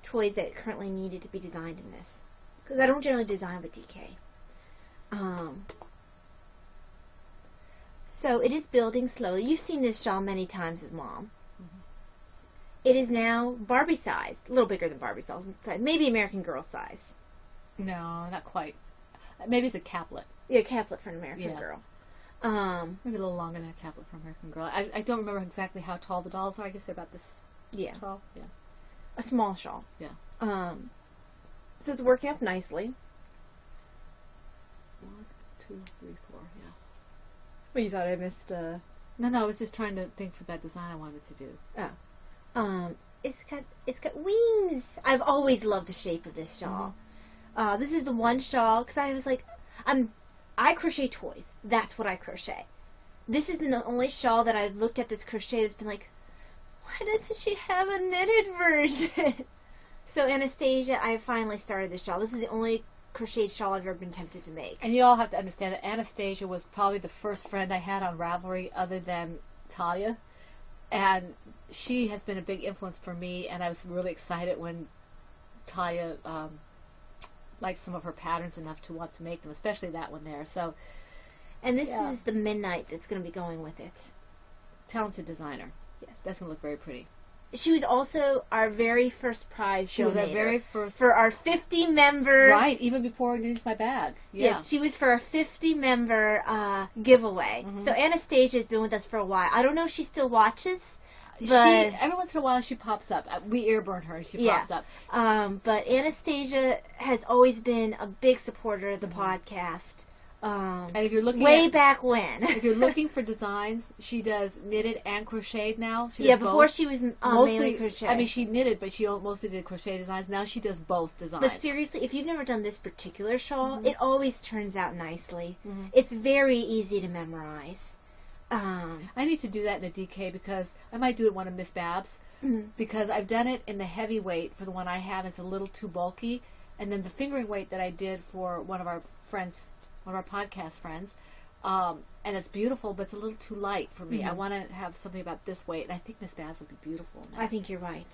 toys that currently needed to be designed in this. Because I don't generally design with DK. So it is building slowly. You've seen this shawl many times with Mom. Mm-hmm. It is now Barbie size. A little bigger than Barbie size. Maybe American Girl size. No, not quite. Maybe it's a caplet. Yeah, caplet for an American Girl. Maybe a little longer than a caplet for American Girl. I don't remember exactly how tall the dolls are. I guess they're about this tall. Yeah. A small shawl. Yeah. So it's working up nicely. 1, 2, 3, 4. Yeah. Well, you thought I missed No, I was just trying to think for that design I wanted to do. Oh. It's got wings. I've always loved the shape of this shawl. Mm-hmm. This is the one shawl because I was like, I crochet toys. That's what I crochet. This is the only shawl that I've looked at that's crochet that's been like, why doesn't she have a knitted version? So Anastasia, I finally started this shawl. This is the only crocheted shawl I've ever been tempted to make. And you all have to understand that Anastasia was probably the first friend I had on Ravelry other than Talia. And she has been a big influence for me, and I was really excited when Talia liked some of her patterns enough to want to make them, especially that one there. So, and this is the Midnight that's going to be going with it. Talented designer. Yes. That's going to look very pretty. She was also our very first prize She was our very first. For our 50-member... Right, even before I used my bag. Yeah. Yes, she was for a 50-member giveaway. Mm-hmm. So Anastasia's been with us for a while. I don't know if she still watches, but... every once in a while she pops up. We earburn her and she pops up. But Anastasia has always been a big supporter of the podcast. And if you're looking way back when. If you're looking for designs, she does knitted and crocheted now. She does before she was mainly crochet. I mean, she knitted, but she mostly did crochet designs. Now she does both designs. But seriously, if you've never done this particular shawl, it always turns out nicely. Mm-hmm. It's very easy to memorize. I need to do that in a DK because I might do it one of Miss Babs because I've done it in the heavyweight for the one I have. It's a little too bulky, and then the fingering weight that I did for one of our friends. One of our podcast friends, and it's beautiful, but it's a little too light for me. I want to have something about this weight, and I think Miss Babs would be beautiful now. I think you're right.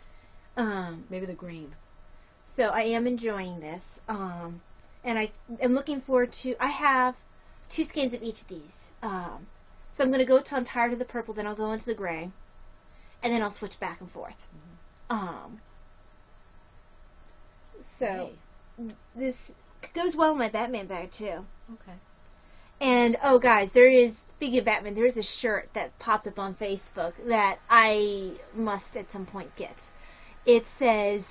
Maybe the green. So I am enjoying this, and I am looking forward to. I have 2 skeins of each of these, so I'm going to go till I'm tired of the purple, then I'll go into the gray, and then I'll switch back and forth. So this goes well in my Batman bag too. Okay. And guys, speaking of Batman, there is a shirt that popped up on Facebook that I must at some point get. It says,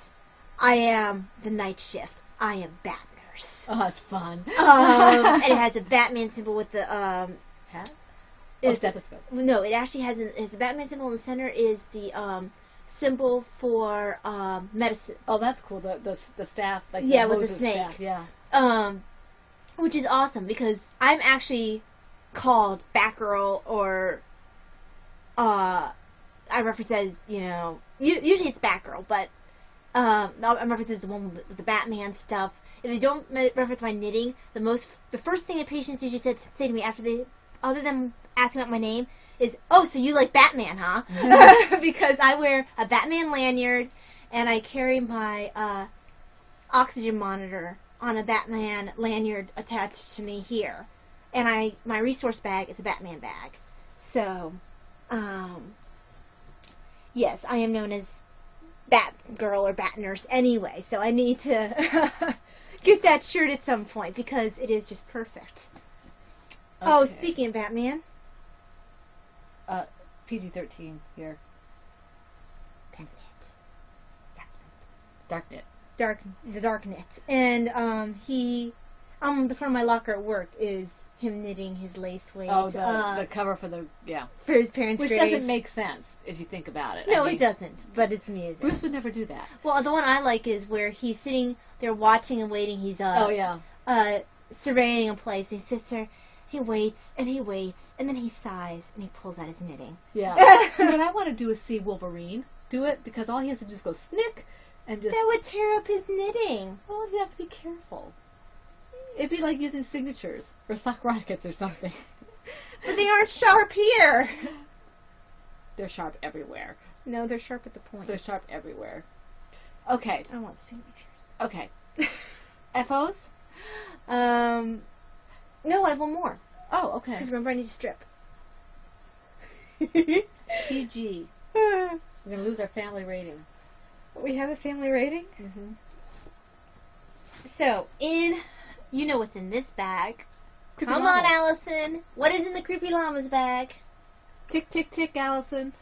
"I am the night shift. I am Batnurse." Oh, that's fun. And it has a Batman symbol with the hat. Oh, stethoscope. No, it actually has a Batman symbol in the center. Is the symbol for medicine. Oh, that's cool. The staff, like Yeah, the with the Moses snake. staff. Yeah. Which is awesome because I'm actually called Batgirl, or I reference as, usually it's Batgirl, but I reference as the one with the Batman stuff. If they don't reference my knitting, the first thing that patients usually say to me other than asking about my name, is, "Oh, so you like Batman, huh?" Because I wear a Batman lanyard and I carry my oxygen monitor on a Batman lanyard attached to me here, and my resource bag is a Batman bag. So, yes, I am known as Batgirl or Bat Nurse anyway. So I need to get that shirt at some point because it is just perfect. Okay. Oh, speaking of Batman. PG-13 here. Darknet. The Darknet. And the front of my locker at work is him knitting his lace waist. Oh, the cover for for his parents' Which grave. doesn't make sense if you think about it. No, it doesn't. But it's amusing. Bruce would never do that. Well, the one I like is where he's sitting there watching and waiting. He's surveying a place. He sits there. He waits, and then he sighs, and he pulls out his knitting. Yeah. See, what I want to do is see Wolverine do it, because all he has to do is go snick, and just... That would tear up his knitting. Well, you have to be careful. It'd be like using signatures, or sock rockets, or something. But they aren't sharp here. They're sharp everywhere. No, they're sharp at the point. They're sharp everywhere. Okay. I want signatures. Okay. FOs? No, I have one more. Oh, okay. Because remember, I need to strip. PG. We're going to lose our family rating. We have a family rating? Mm-hmm. So, you know what's in this bag. Creepy Come llama. on, Allison. What is in the Creepy Llama's bag? Tick, tick, tick, Allison.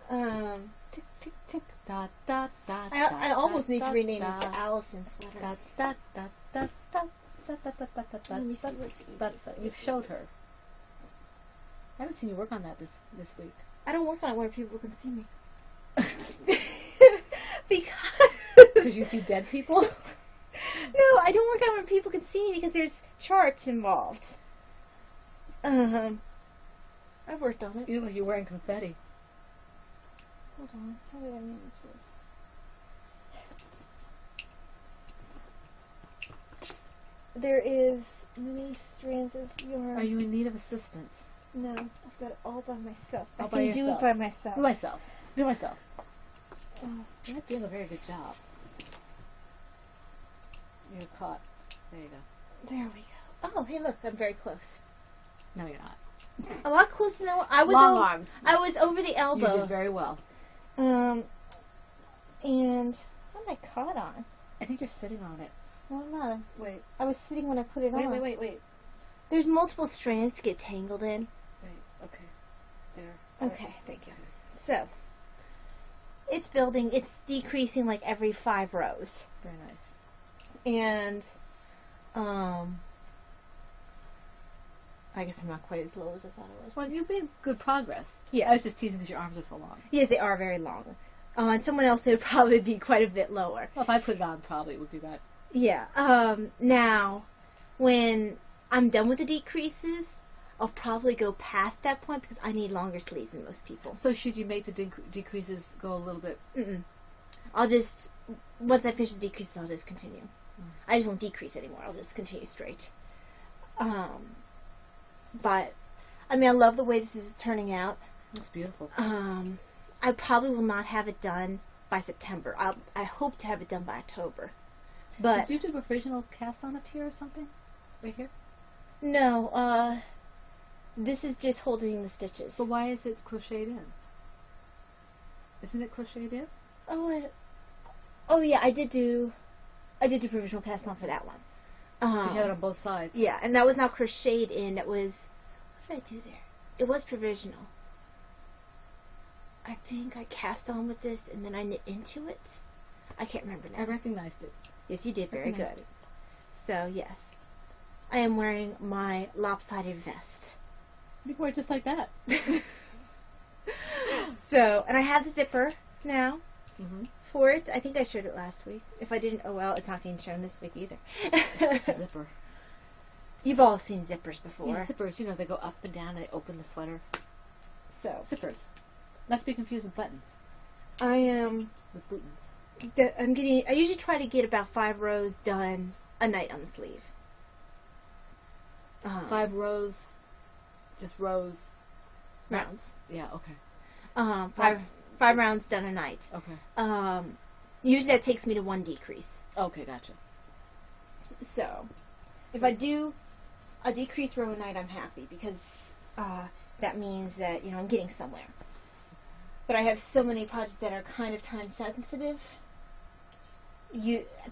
Tick, tick, tick. Da, da, da, I almost need to rename da, this to Allison Sweater. Da, da, da, da, da. Let me see what's You've showed her. I haven't seen you work on that this week. I don't work on it where people can see me. Because you see dead people? No, I don't work on it where people can see me because there's charts involved. I've worked on it. You look like you're wearing confetti. Hold on. How did I manage this? There is many strands of yarn. Are you in need of assistance? No, I've got it all by myself. All I by can do yourself. it by myself. Do myself. Oh. You're not doing a very good job. You're caught. There you go. There we go. Oh, hey, look, I'm very close. No, you're not. A lot closer than I was. Long arms. I was over the elbow. You did very well. And what am I caught on? I think you're sitting on it. No, I'm not. Wait. I was sitting when I put it on. Wait. There's multiple strands to get tangled in. Wait, okay. There. Okay, thank you. So, it's building, it's decreasing like every 5 rows. Very nice. And, I guess I'm not quite as low as I thought I was. Well, you've made good progress. Yeah. I was just teasing because your arms are so long. Yes, they are very long. And someone else would probably be quite a bit lower. Well, if I put it on, probably it would be that. Yeah. Now, when I'm done with the decreases, I'll probably go past that point because I need longer sleeves than most people. So should you make the decreases go a little bit? Mm-mm. I'll just, once I finish the decreases, I'll just continue. I just won't decrease anymore. I'll just continue straight. But, I mean, I love the way this is turning out. It's beautiful. I probably will not have it done by September. I hope to have it done by October. But did you do a provisional cast on up here or something? Right here? No, this is just holding the stitches. But why is it crocheted in? Isn't it crocheted in? Oh yeah, I did do provisional cast on for that one. You had it on both sides. Yeah, and that was not crocheted in. That was, what did I do there? It was provisional. I think I cast on with this and then I knit into it. I can't remember now. I recognized it. Yes, you did. Very good. It. So yes, I am wearing my lopsided vest. You wear it just like that. So, and I have the zipper now. Mm-hmm. for it. I think I showed it last week. If I didn't, oh well, it's not getting shown this week either. Zipper. You've all seen zippers before. Yeah, zippers, they go up and down and they open the sweater. So Zippers. Not to be confused with buttons. I am. With buttons. I usually try to get about 5 rows done a night on the sleeve. 5 rows, just rows. Rounds. Yeah. Okay. Five rounds done a night. Okay. Usually that takes me to 1 decrease. Okay, gotcha. So, if I do a decrease row a night, I'm happy because that means that I'm getting somewhere. But I have so many projects that are kind of time sensitive.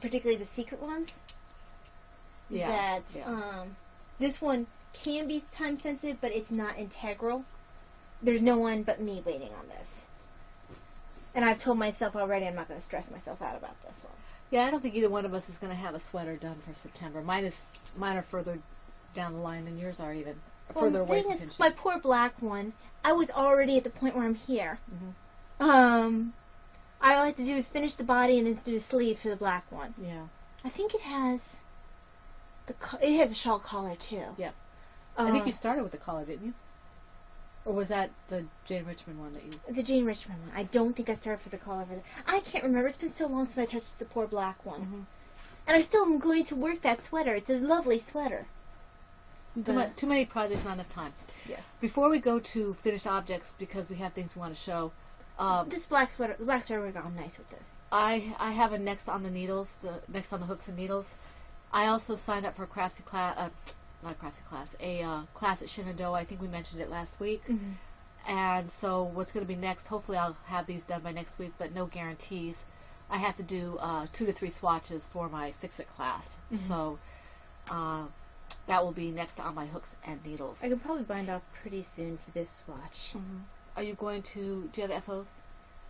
Particularly the secret ones. Yeah. That this one can be time sensitive, but it's not integral. There's no one but me waiting on this. And I've told myself already I'm not going to stress myself out about this one. Yeah, I don't think either one of us is going to have a sweater done for September. Mine are further down the line than yours are even. Further away from finishing. My poor black one, I was already at the point where I'm here. Mm-hmm. All I have to do is finish the body and then do the sleeves for the black one. Yeah. I think it has it has a shawl collar too. Yeah. I think you started with the collar, didn't you? Or was that the Jane Richmond one that you... The Jane Richmond one. I don't think I started for the collar. I can't remember. It's been so long since I touched the poor black one. Mm-hmm. And I still am going to work that sweater. It's a lovely sweater. Too many projects, not enough time. Yes. Before we go to finished objects, because we have things we want to show... this black sweater would go nice with this. I have a next on the needles, next on the hooks and needles. I also signed up for a craftsy class, a class at Shenandoah. I think we mentioned it last week. Mm-hmm. And so what's going to be next, hopefully I'll have these done by next week, but no guarantees. I have to do 2 to 3 swatches for my Fix-It class. Mm-hmm. So that will be next on my hooks and needles. I can probably bind off pretty soon for this swatch. Mm-hmm. Are you going to, do you have FOs?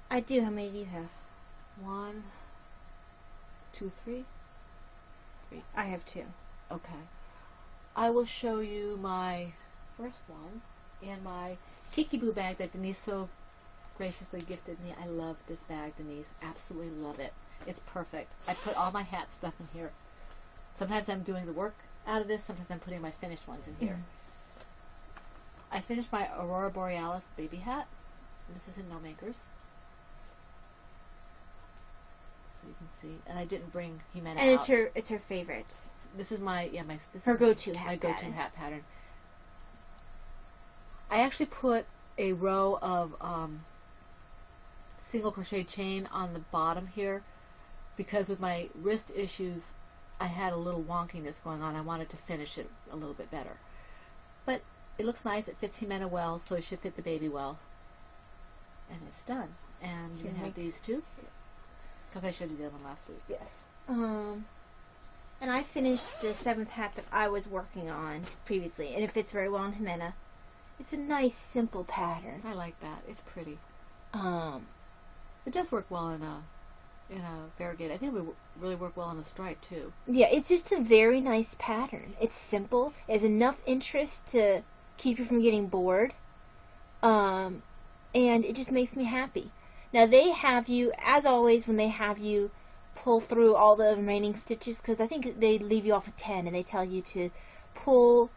I do. How many do you have? 1, 2, 3? 3. I have 2. Okay. I will show you my first one in my Kiki Boo bag that Denise so graciously gifted me. I love this bag, Denise. Absolutely love it. It's perfect. I put all my hat stuff in here. Sometimes I'm doing the work out of this. Sometimes I'm putting my finished ones in here. I finished my Aurora Borealis baby hat. This is in No Makers. So you can see. And I didn't bring Jimena out. And it's her favorite. This is my her go-to hat. My go-to hat pattern. I actually put a row of single crochet chain on the bottom here because with my wrist issues, I had a little wonkiness going on. I wanted to finish it a little bit better, but it looks nice. It fits Jimena well, so it should fit the baby well. And it's done. And you can have these too, because I showed you the other one last week. Yes. And I finished the 7th hat that I was working on previously, and it fits very well on Jimena. It's a nice, simple pattern. I like that. It's pretty. It does work well in a variegated. I think it would really work well on a stripe too. Yeah, it's just a very nice pattern. It's simple. It has enough interest to keep you from getting bored. And it just makes me happy. Now they have you, as always, when they have you pull through all the remaining stitches, because I think they leave you off with 10 and they tell you to pull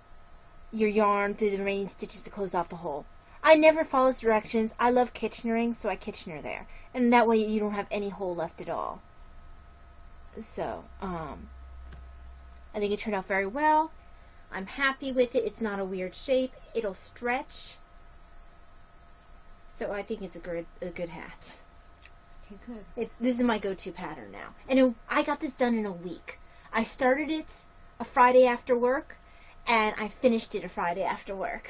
your yarn through the remaining stitches to close off the hole. I never follow directions. I love Kitchenering, so I Kitchener there. And that way you don't have any hole left at all. So, I think it turned out very well. I'm happy with it. It's not a weird shape. It'll stretch. So I think it's a good hat. Okay, good. This is my go-to pattern now. And I got this done in a week. I started it a Friday after work, and I finished it a Friday after work.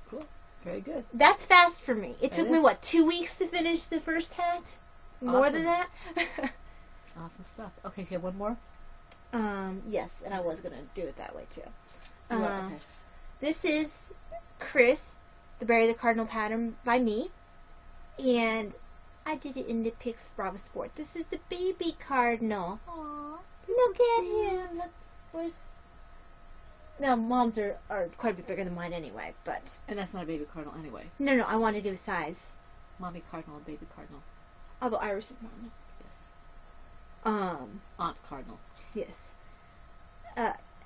Cool. Very good. That's fast for me. It took is. me, 2 weeks to finish the first hat? More than that? Awesome stuff. Okay, so you have one more? Yes, and I was going to do it that way, too. Okay. This is Chris, the Bury the Cardinal pattern by me, and I did it in the Pix Brava Sport. This is the baby cardinal. Aww. Look at him. Now, mom's are quite a bit bigger than mine anyway, but... And that's not a baby cardinal anyway. No, I want to do a size. Mommy cardinal and baby cardinal. Although Iris is mom. Aunt Cardinal. Yes.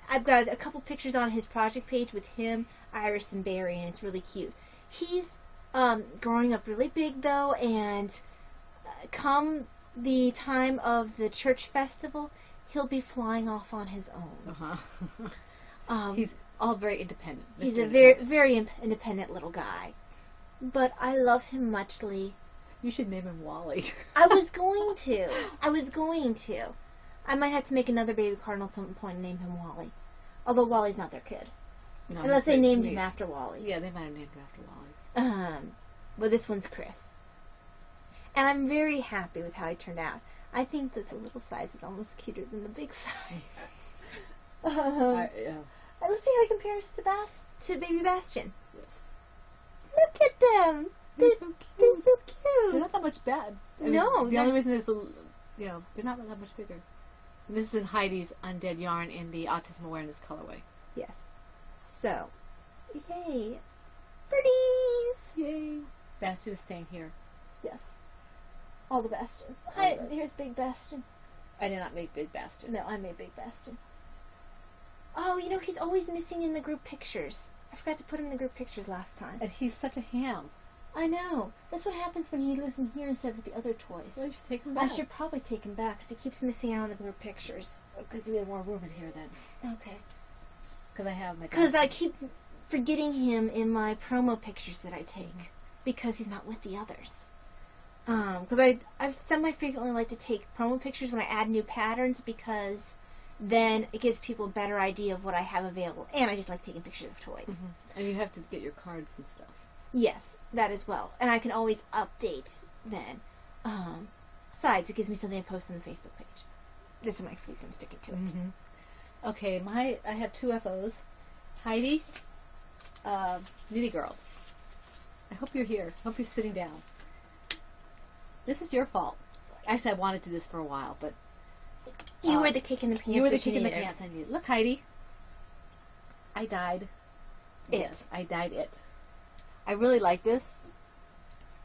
I've got a couple pictures on his project page with him, Iris, and Barry, and it's really cute. He's growing up really big, though, and come the time of the church festival, he'll be flying off on his own. He's all very independent. He's a very independent little guy. But I love him muchly. You should name him Wally. I was going to. I might have to make another baby cardinal at some point and name him Wally. Although Wally's not their kid. No, Unless they named him after Wally. Yeah, they might have named him after Wally. But this one's Chris. And I'm very happy with how he turned out. I think that the little size is almost cuter than the big size. Let's see how he compares to baby Bastion. Yes. Look at them. They're so cute. They're not that much bad. No. The only reason is, they're not that much bigger. And this is in Heidi's Undead Yarn in the Autism Awareness colorway. Yes. So, yay. Birdies! Yay. Bastion is staying here. Yes. All the Bastions. Here's Big Bastion. I did not make Big Bastion. No, I made Big Bastion. Oh, he's always missing in the group pictures. I forgot to put him in the group pictures last time. And he's such a ham. I know. That's what happens when he lives in here instead of the other toys. Well, you should take him back. I should probably take him back because he keeps missing out on the group pictures. Because we have more room in here then. Okay. Because I keep forgetting him in my promo pictures that I take because he's not with the others. Because I semi-frequently like to take promo pictures when I add new patterns because then it gives people a better idea of what I have available. And I just like taking pictures of toys. And you have to get your cards and stuff. Yes, that as well. And I can always update then. Besides, it gives me something to post on the Facebook page. This is my excuse. I'm sticking to it. Okay, I have two FOs. Heidi, Nitty Girl. I hope you're here. I hope you're sitting down. This is your fault. Actually, I wanted to do this for a while, but you were the kick in the pants. You were the kick in the pants I needed. Look, Heidi. I dyed it. Yes, I dyed it. I really like this.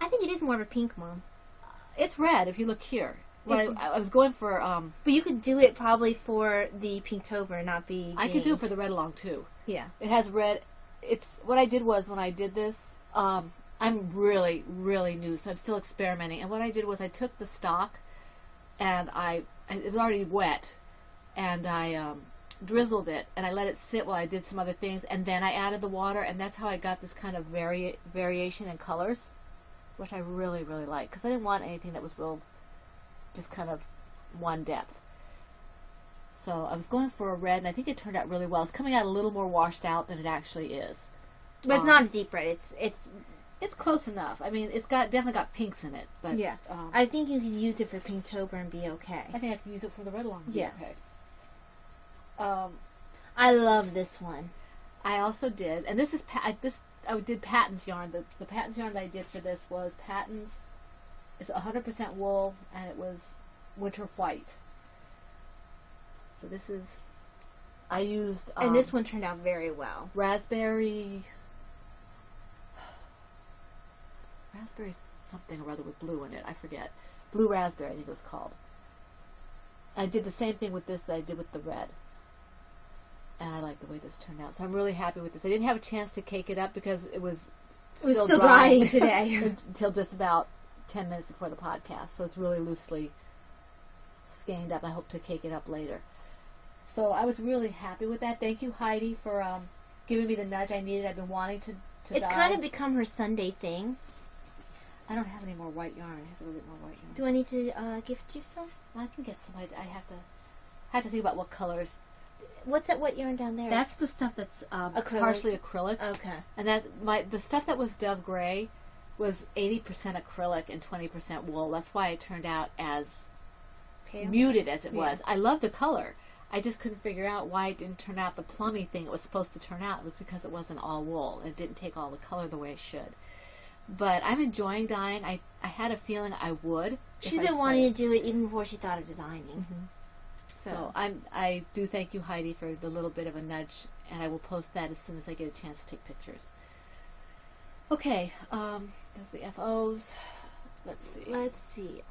I think it is more of a pink, Mom. It's red if you look here. Well, I was going for... but you could do it probably for the Pinktober, not the I could do it for the red along, too. Yeah. It has red. What I did was, when I did this, I'm really, really new, so I'm still experimenting. And what I did was I took the stock, and it was already wet, and I drizzled it, and I let it sit while I did some other things, and then I added the water, and that's how I got this kind of variation in colors, which I really, really like, because I didn't want anything that was real, just kind of one depth. So I was going for a red, and I think it turned out really well. It's coming out a little more washed out than it actually is. But it's not a deep red. It's close enough. I mean, it's definitely got pinks in it. But yeah. I think you could use it for Pinktober and be okay. I think I can use it for the red along. Yeah. Okay. I love this one. I also did, and this is I did Patton's yarn. The Patton's yarn that I did for this was Patton's. It's 100% wool, and it was winter white. So this is. I used. And this one turned out very well. Raspberry something or other with blue in it. I forget. Blue raspberry, I think it was called. I did the same thing with this that I did with the red. And I like the way this turned out. So I'm really happy with this. I didn't have a chance to cake it up because it was still drying today. Until just about 10 minutes before the podcast. So it's really loosely skeined up. I hope to cake it up later. So I was really happy with that. Thank you, Heidi, for giving me the nudge I needed. I've been wanting to It's dye. kind of become her Sunday thing. I don't have any more white yarn. I have to go get more white yarn. Do I need to gift you some? I can get some. I have to think about what colors. What's that white yarn down there? That's the stuff that's partially acrylic. Okay. And the stuff that was Dove Gray was 80% acrylic and 20% wool. That's why it turned out as Pale? Muted as it was. I love the color. I just couldn't figure out why it didn't turn out the plummy thing it was supposed to turn out. It was because it wasn't all wool. It didn't take all the color the way it should. But I'm enjoying dyeing. I had a feeling I would. She's been wanting to do it even before she thought of designing. Mm-hmm. So I do thank you, Heidi, for the little bit of a nudge, and I will post that as soon as I get a chance to take pictures. Okay, there's the FOs. Let's see. Let's see.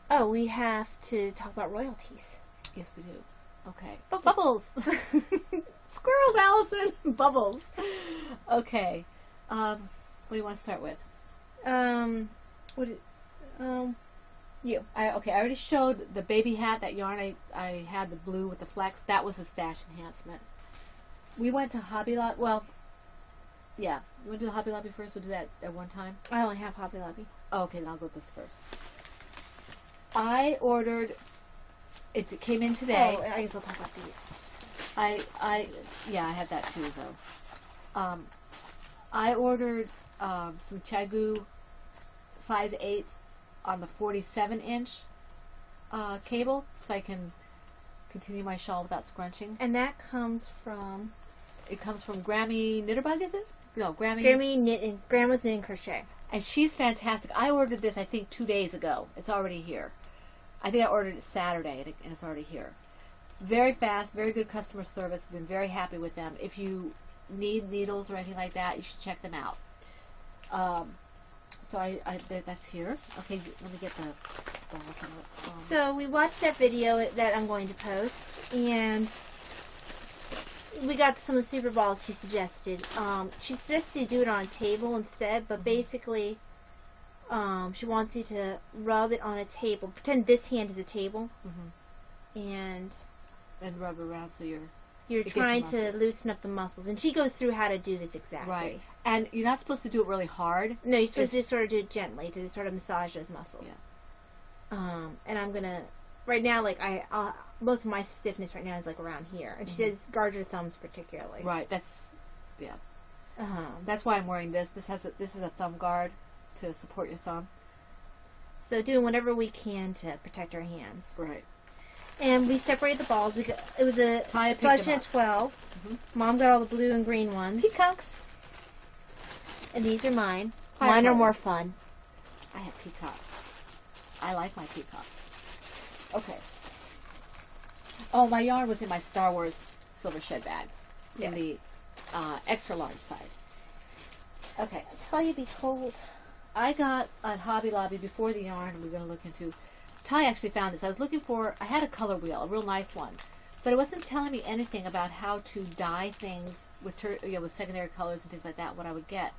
Oh, we have to talk about royalties. Yes, we do. Okay. Oh, bubbles. Squirrels, Allison. Bubbles. Okay. What do you want to start with? You. I already showed the baby hat, that yarn I had, the blue with the flex. That was a stash enhancement. We went to Hobby Lobby. Well, yeah. You want to do the Hobby Lobby first? We'll do that at one time. I only have Hobby Lobby. Oh, okay, then I'll go with this first. I ordered. It came in today. Oh, I guess I'll talk about these. I have that too though. I ordered some Chagu size 8 on the 47-inch cable, so I can continue my shawl without scrunching. And that comes from... It comes from Grammy Knitterbug, is it? No, Grandma's Knit and Crochet. And she's fantastic. I ordered this, I think, 2 days ago. It's already here. I think I ordered it Saturday, and it's already here. Very fast, very good customer service. Been very happy with them. If you need needles or anything like that, you should check them out. So that's here. Okay, let me get the balls. So we watched that video that I'm going to post, and we got some of the super balls she suggested. She suggested you do it on a table instead, but basically she wants you to rub it on a table. Pretend this hand is a table, and rub around so you're trying to loosen up the muscles. And she goes through how to do this exactly. Right. And you're not supposed to do it really hard. No, you're supposed to just sort of do it gently to sort of massage those muscles. Yeah. And I'm gonna right now, like most of my stiffness right now is like around here, and she says guard your thumbs particularly. Right. That's why I'm wearing this. This is a thumb guard to support your thumb. So doing whatever we can to protect our hands. Right. And we separated the balls. It was a selection of 12. Mom got all the blue and green ones. Peacocks. And these are mine. Mine are more fun. I have peacocks. I like my peacocks. Okay. Oh, my yarn was in my Star Wars silver shed bag in the extra large size. Okay. Tell you be cold. I got at Hobby Lobby before the yarn we're going to look into. Ty actually found this. I was looking for, I had a color wheel, a real nice one, but it wasn't telling me anything about how to dye things with secondary colors and things like that, what I would get.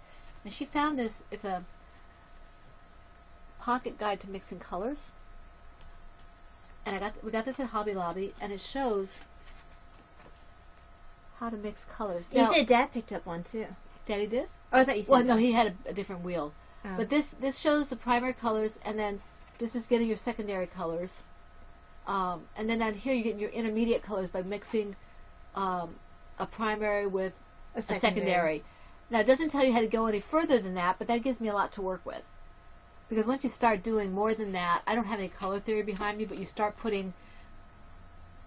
And she found this. It's a pocket guide to mixing colors. And we got this at Hobby Lobby, and it shows how to mix colors. You said Dad picked up one too. Daddy did? Oh, I thought you said Well, no, he had a different wheel. Oh. But this shows the primary colors, and then this is getting your secondary colors. And then down here you get your intermediate colors by mixing a primary with a secondary. Now, it doesn't tell you how to go any further than that, but that gives me a lot to work with. Because once you start doing more than that, I don't have any color theory behind me, but you start putting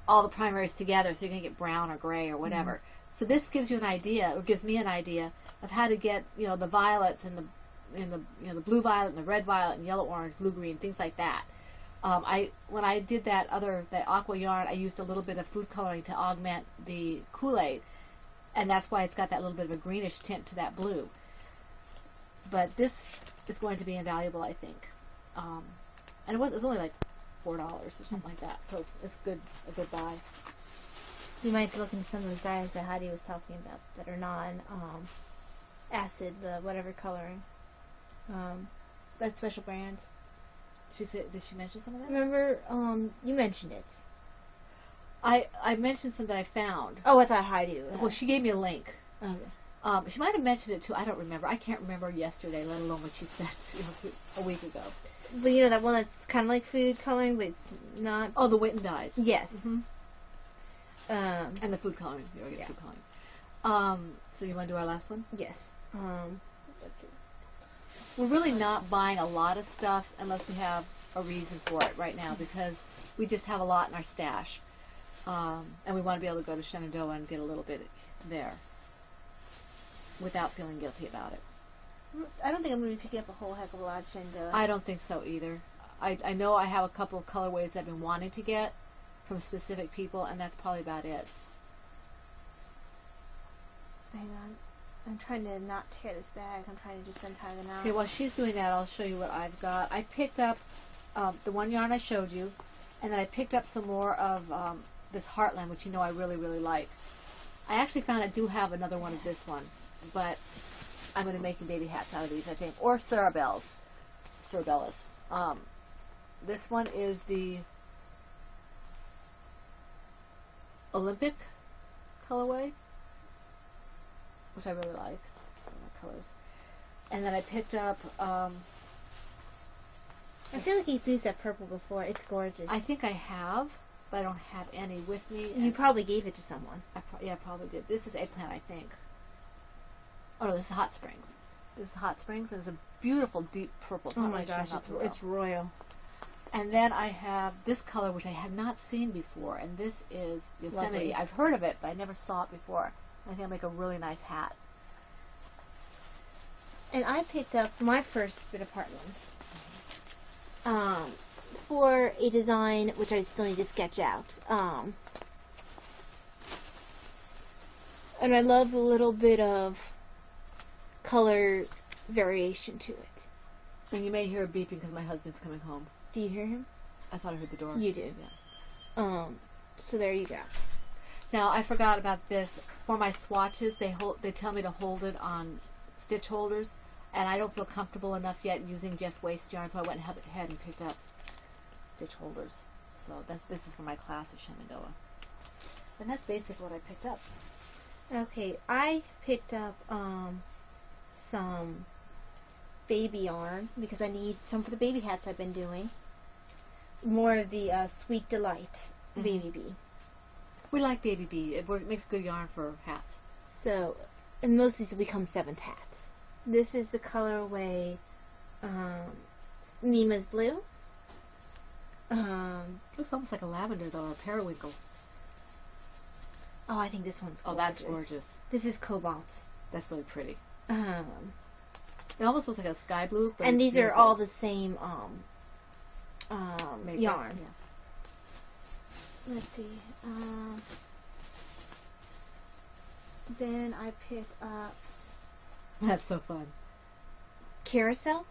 all the primaries together, so you're going to get brown or gray or whatever. So this gives you an idea, or gives me an idea, of how to get the violets and the blue violet and the red violet and yellow orange, blue green, things like that. When I did that aqua yarn, I used a little bit of food coloring to augment the Kool-Aid, and that's why it's got that little bit of a greenish tint to that blue. But this is going to be invaluable, I think. And it was only like $4 or something like that, so it's a good buy. You might look into some of those dyes that Heidi was talking about that are non-acid, the whatever coloring. That special brand. Did she mention some of that? Remember, you mentioned it. I mentioned some that I found. Oh, I thought Heidi was. Well, she gave me a link. Okay. She might have mentioned it too. I don't remember. I can't remember yesterday, let alone what she said a week ago. But that one that's kind of like food coloring, but it's not. Oh, the Witten dyes. Yes. And the food coloring. The organic food coloring. So you want to do our last one? Yes. Let's see. We're really not buying a lot of stuff unless we have a reason for it right now, because we just have a lot in our stash. And we want to be able to go to Shenandoah and get a little bit there without feeling guilty about it. I don't think I'm going to be picking up a whole heck of a lot of Shenandoah. I don't think so either. I know I have a couple of colorways that I've been wanting to get from specific people, and that's probably about it. Hang on. I'm trying to not tear this bag. I'm trying to just untie the knot. Okay, while she's doing that, I'll show you what I've got. I picked up the one yarn I showed you, and then I picked up some more of this Heartland, which you know I really, really like. I actually found I do have another one of this one, but I'm going to make baby hats out of these, I think, or Cerebellas. This one is the Olympic colorway, which I really like. One of my colors. And then I picked up. I feel like you've used that purple before. It's gorgeous. I think I have, but I don't have any with me. You probably gave it to someone. Yeah, I probably did. This is Eggplant, I think. Oh no, this is Hot Springs. This is Hot Springs, and it's a beautiful deep purple. It's Oh not my really gosh, showing up real. it's royal. And then I have this color, which I have not seen before, and this is Yosemite. Lovely. I've heard of it, but I never saw it before. I think I'll make a really nice hat. And I picked up my first bit of Heartland for a design which I still need to sketch out. And I love the little bit of color variation to it. And you may hear a beeping because my husband's coming home. Do you hear him? I thought I heard the door. You did. Yeah. So there you go. Now I forgot about this. For my swatches, they tell me to hold it on stitch holders, and I don't feel comfortable enough yet using just waste yarn, so I went ahead and picked up stitch holders. So this is for my class of Shenandoah. And that's basically what I picked up. Okay, I picked up some baby yarn because I need some for the baby hats I've been doing. More of the Sweet Delight Baby Bee. We like Baby Bee. It makes good yarn for hats. So, and most of these will become 7th hats. This is the colorway Mima's Blue. Looks almost like a lavender, though, or a periwinkle. Oh, I think this one's gorgeous. Oh, that's gorgeous. This is Cobalt. That's really pretty. It almost looks like a sky blue. But and these beautiful. are all the same yarn. Yes. Let's see. Then I picked up That's so fun. Carousel.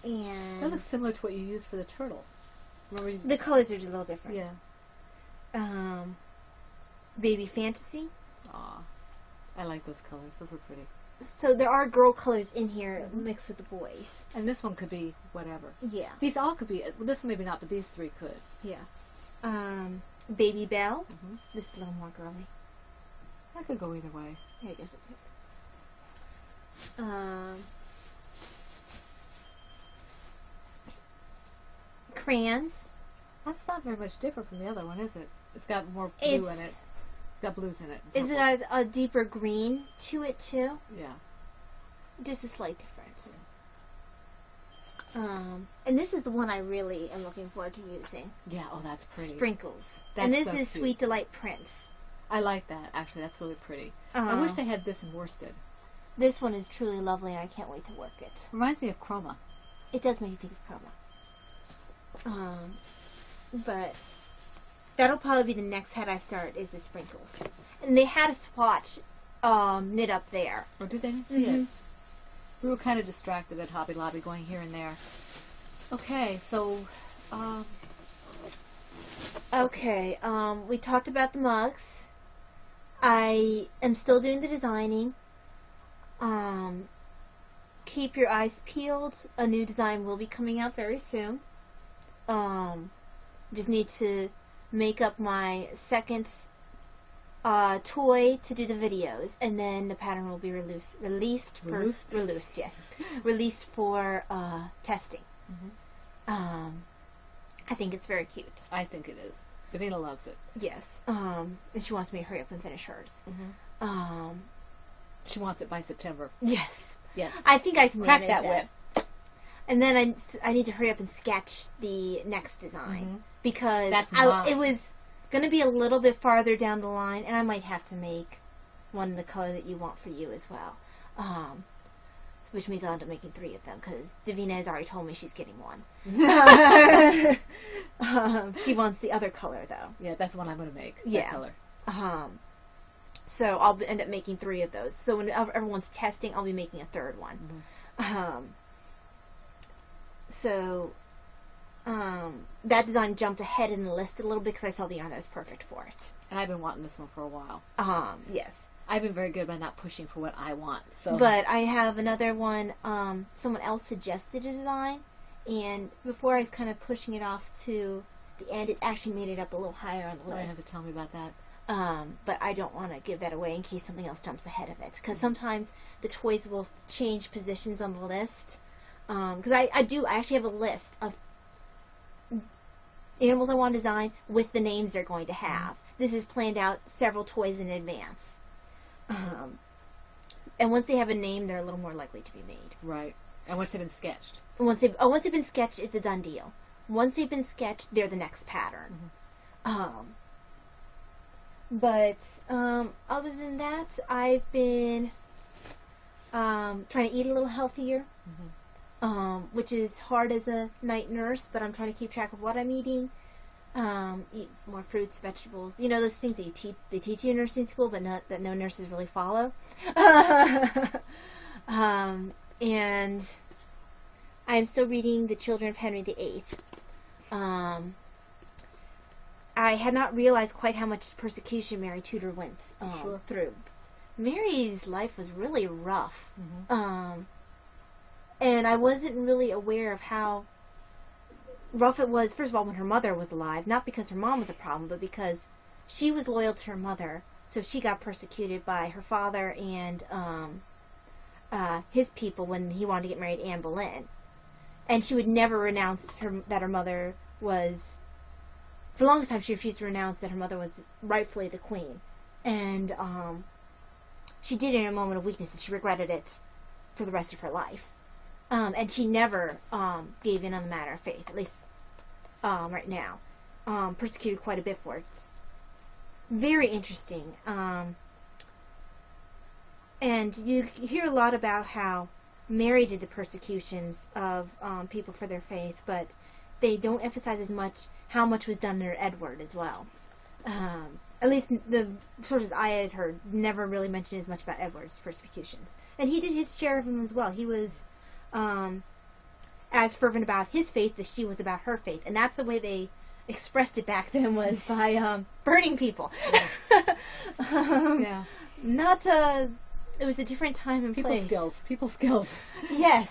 And That looks similar to what you used for the turtle. Remember the colors are just a little different. Yeah. Baby Fantasy. Aw. I like those colors. Those are pretty. So there are girl colors in here mixed with the boys. And this one could be whatever. Yeah. These all could be. Well, this one maybe not, but these three could. Yeah. Baby Belle. Mm-hmm. This is a little more girly. That could go either way. Yeah, I guess it could. Crayons. That's not very much different from the other one, is it? It's got more blue in it. It's got blues in it. It's got a deeper green to it too. Yeah. Just a slight difference. And this is the one I really am looking forward to using. Yeah. Oh, that's pretty. Sprinkles. That's and this so is cute. Sweet Delight Prince. I like that. Actually, that's really pretty. I wish they had this in worsted. This one is truly lovely, and I can't wait to work it. Reminds me of Chroma. It does make me think of Chroma. But that'll probably be the next hat I start, is the Sprinkles. And they had a swatch knit up there. Or did they see it? We were kind of distracted at Hobby Lobby, going here and there. Okay, so we talked about the mugs. I am still doing the designing. Keep your eyes peeled. A new design will be coming out very soon. Just need to make up my second toy to do the videos, and then the pattern will be released for testing. I think it's very cute. I think it is. Davina loves it. Yes. And she wants me to hurry up and finish hers. She wants it by September. Yes. Yes. I think I can Crack manage that whip. And then I need to hurry up and sketch the next design because That's it was going to be a little bit farther down the line, and I might have to make one the color that you want for you as well. which means I'll end up making 3 of them because Davina has already told me she's getting one. She wants the other color though. Yeah, that's the one I'm going to make. Yeah. That color. So I'll end up making 3 of those. So when everyone's testing, I'll be making a 3rd one. That design jumped ahead in the list a little bit because I saw the yarn that was perfect for it. And I've been wanting this one for a while. Yes. I've been very good about not pushing for what I want. So. But I have another one. Someone else suggested a design, and before I was kind of pushing it off to the end, it actually made it up a little higher on the list. You have to tell me about that. But I don't want to give that away in case something else jumps ahead of it. Because sometimes the toys will change positions on the list. Because I actually have a list of animals I want to design with the names they're going to have. This is planned out several toys in advance. And once they have a name, they're a little more likely to be made. Right. And once they've been sketched. Once they've been sketched, it's a done deal. Once they've been sketched, they're the next pattern. But other than that, I've been trying to eat a little healthier, which is hard as a night nurse, but I'm trying to keep track of what I'm eating. Eat more fruits, vegetables. You know, those things that they teach you in nursing school, but that no nurses really follow. And I'm still reading The Children of Henry VIII. I had not realized quite how much persecution Mary Tudor went through. Mary's life was really rough. And I wasn't really aware of how rough it was, first of all, when her mother was alive, not because her mom was a problem, but because she was loyal to her mother, so she got persecuted by her father and his people when he wanted to get married to Anne Boleyn. And she would never renounce that her mother was, for the longest time she refused to renounce that her mother was rightfully the queen. And she did it in a moment of weakness, and she regretted it for the rest of her life. And she never gave in on the matter of faith, at least right now. Persecuted quite a bit for it. Very interesting. And you hear a lot about how Mary did the persecutions of people for their faith, but they don't emphasize as much how much was done under Edward as well. At least the sources I had heard never really mentioned as much about Edward's persecutions. And he did his share of them as well. He was as fervent about his faith as she was about her faith. And that's the way they expressed it back then, was by burning people. Yeah. It was a different time and place. People skills. Yes.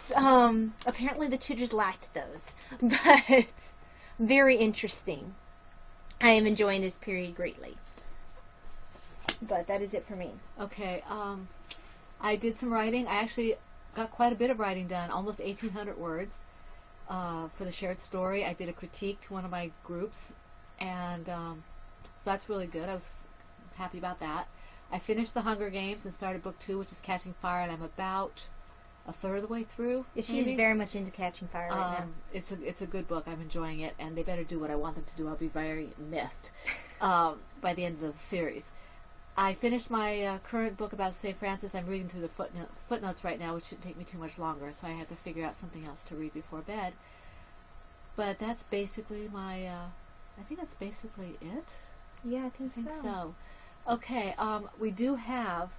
Apparently the Tudors lacked those. But very interesting. I am enjoying this period greatly. But that is it for me. Okay. I did some writing. I actually got quite a bit of writing done, almost 1,800 words for the shared story. I did a critique to one of my groups, and so that's really good. I was happy about that. I finished The Hunger Games and started book 2, which is Catching Fire, and I'm about a third of the way through. Yeah, she's very much into Catching Fire right now. It's a good book. I'm enjoying it, and they better do what I want them to do. I'll be very miffed by the end of the series. I finished my current book about St. Francis. I'm reading through the footnotes right now, which shouldn't take me too much longer, so I have to figure out something else to read before bed. But that's basically my, I think that's basically it. Yeah, I think so. Okay, we do have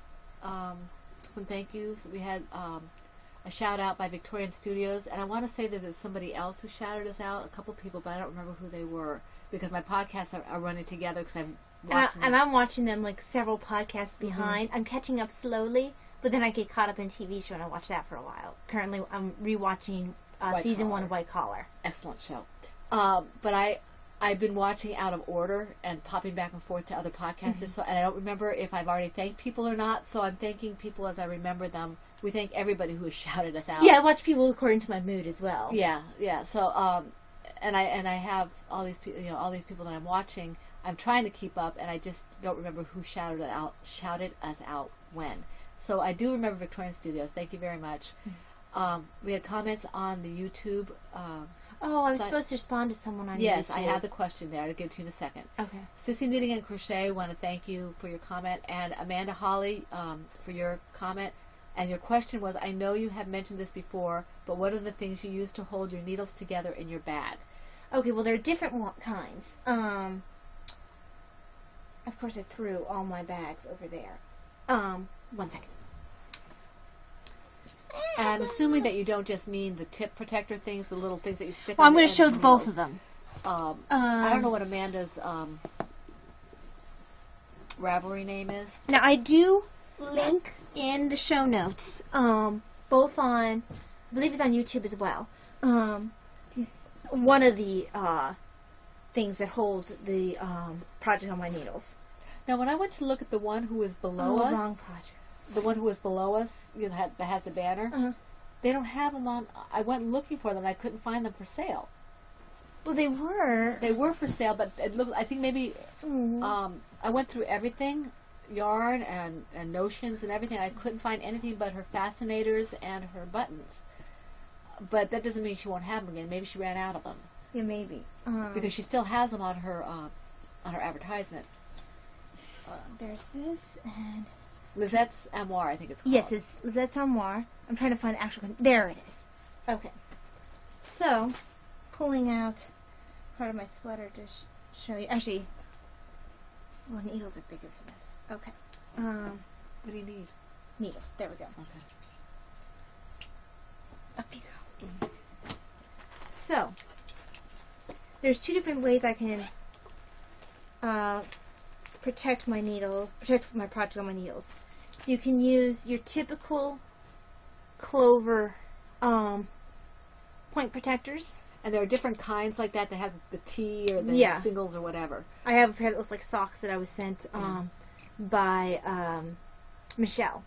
some thank yous. We had a shout out by Victorian Studios, and I want to say that there's somebody else who shouted us out, a couple people, but I don't remember who they were, because my podcasts are running together because I'm watching them. And I'm watching them like several podcasts behind. I'm catching up slowly, but then I get caught up in TV show and I watch that for a while. Currently, I'm rewatching season 1 of White Collar. Excellent show. But I've been watching out of order and popping back and forth to other podcasters, and I don't remember if I've already thanked people or not, so I'm thanking people as I remember them. We thank everybody who has shouted us out. Yeah, I watch people according to my mood as well. Yeah. So, and I have all these people that I'm watching. I'm trying to keep up, and I just don't remember who shouted us out when. So I do remember Victorian Studios. Thank you very much. We had comments on the YouTube. I was supposed to respond to someone on YouTube. Yes, I have the question there. I'll get to you in a second. Okay. Sissy Knitting and Crochet, want to thank you for your comment, and Amanda Holly for your comment. And your question was, I know you have mentioned this before, but what are the things you use to hold your needles together in your bag? Okay, well, there are different kinds. Of course, I threw all my bags over there. 1 second. And I'm assuming that you don't just mean the tip protector things, the little things that you stick Well, on I'm the going to end show of both needles. of them. I don't know what Amanda's Ravelry name is. Now, I do link in the show notes, both on, I believe it's on YouTube as well, one of the things that holds the project on my needles. Now, when I went to look at the one who was below us, wrong project. the one who was below us, that has the banner, they don't have them on. I went looking for them, and I couldn't find them for sale. Well, they were. They were for sale, but it looked, I think maybe I went through everything, yarn and notions and everything. I couldn't find anything but her fascinators and her buttons. But that doesn't mean she won't have them again. Maybe she ran out of them. Yeah, maybe. Because she still has them on her advertisement. There's this and... Lizette's Armoire, I think it's called. Yes, it's Lizette's Armoire. I'm trying to find the actual... There it is. Okay. So, pulling out part of my sweater to show you. Actually, well, needles are bigger for this. Okay. What do you need? Needles. There we go. Okay. Up you go. So, there's 2 different ways I can protect my project on my needles. You can use your typical clover point protectors. And there are different kinds like that have the T or the singles or whatever. I have a pair that looks like socks that I was sent by Michelle.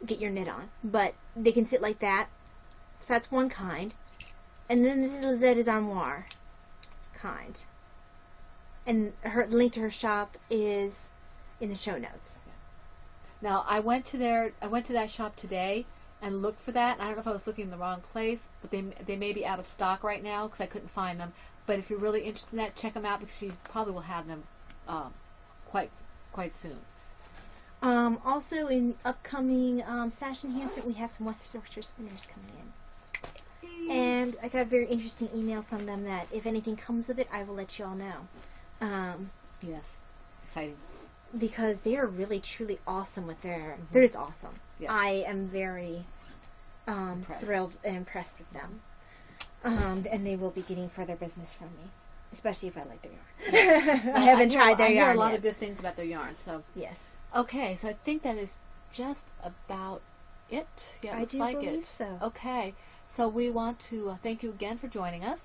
Get your knit on. But they can sit like that. So that's one kind. And then this is Lizette's Armoire kind. And her link to her shop is in the show notes. Now I went to that shop today and looked for that. I don't know if I was looking in the wrong place, but they may be out of stock right now because I couldn't find them. But if you're really interested in that, check them out because she probably will have them quite soon. Also, in upcoming Sash Enhancement, we have some Westchester spinners coming in. And I got a very interesting email from them that if anything comes of it, I will let you all know. Yes, exciting. Because they are really, truly awesome with their... They're just awesome. Yes. I am very thrilled and impressed with them. And they will be getting further business from me. Especially if I like their yarn. I haven't tried their yarn I hear a lot yet. of good things about their yarn. So yes. Okay, so I think that is just about it. Yeah, it looks like it. I do believe so. Okay, so we want to thank you again for joining us,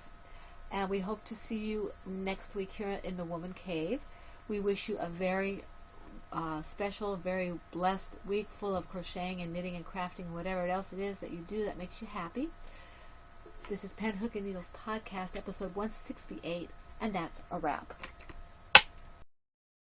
and we hope to see you next week here in the Woman Cave. We wish you a very special, very blessed week full of crocheting and knitting and crafting and whatever else it is that you do that makes you happy. This is Pen, Hook, and Needles Podcast, episode 168, and that's a wrap.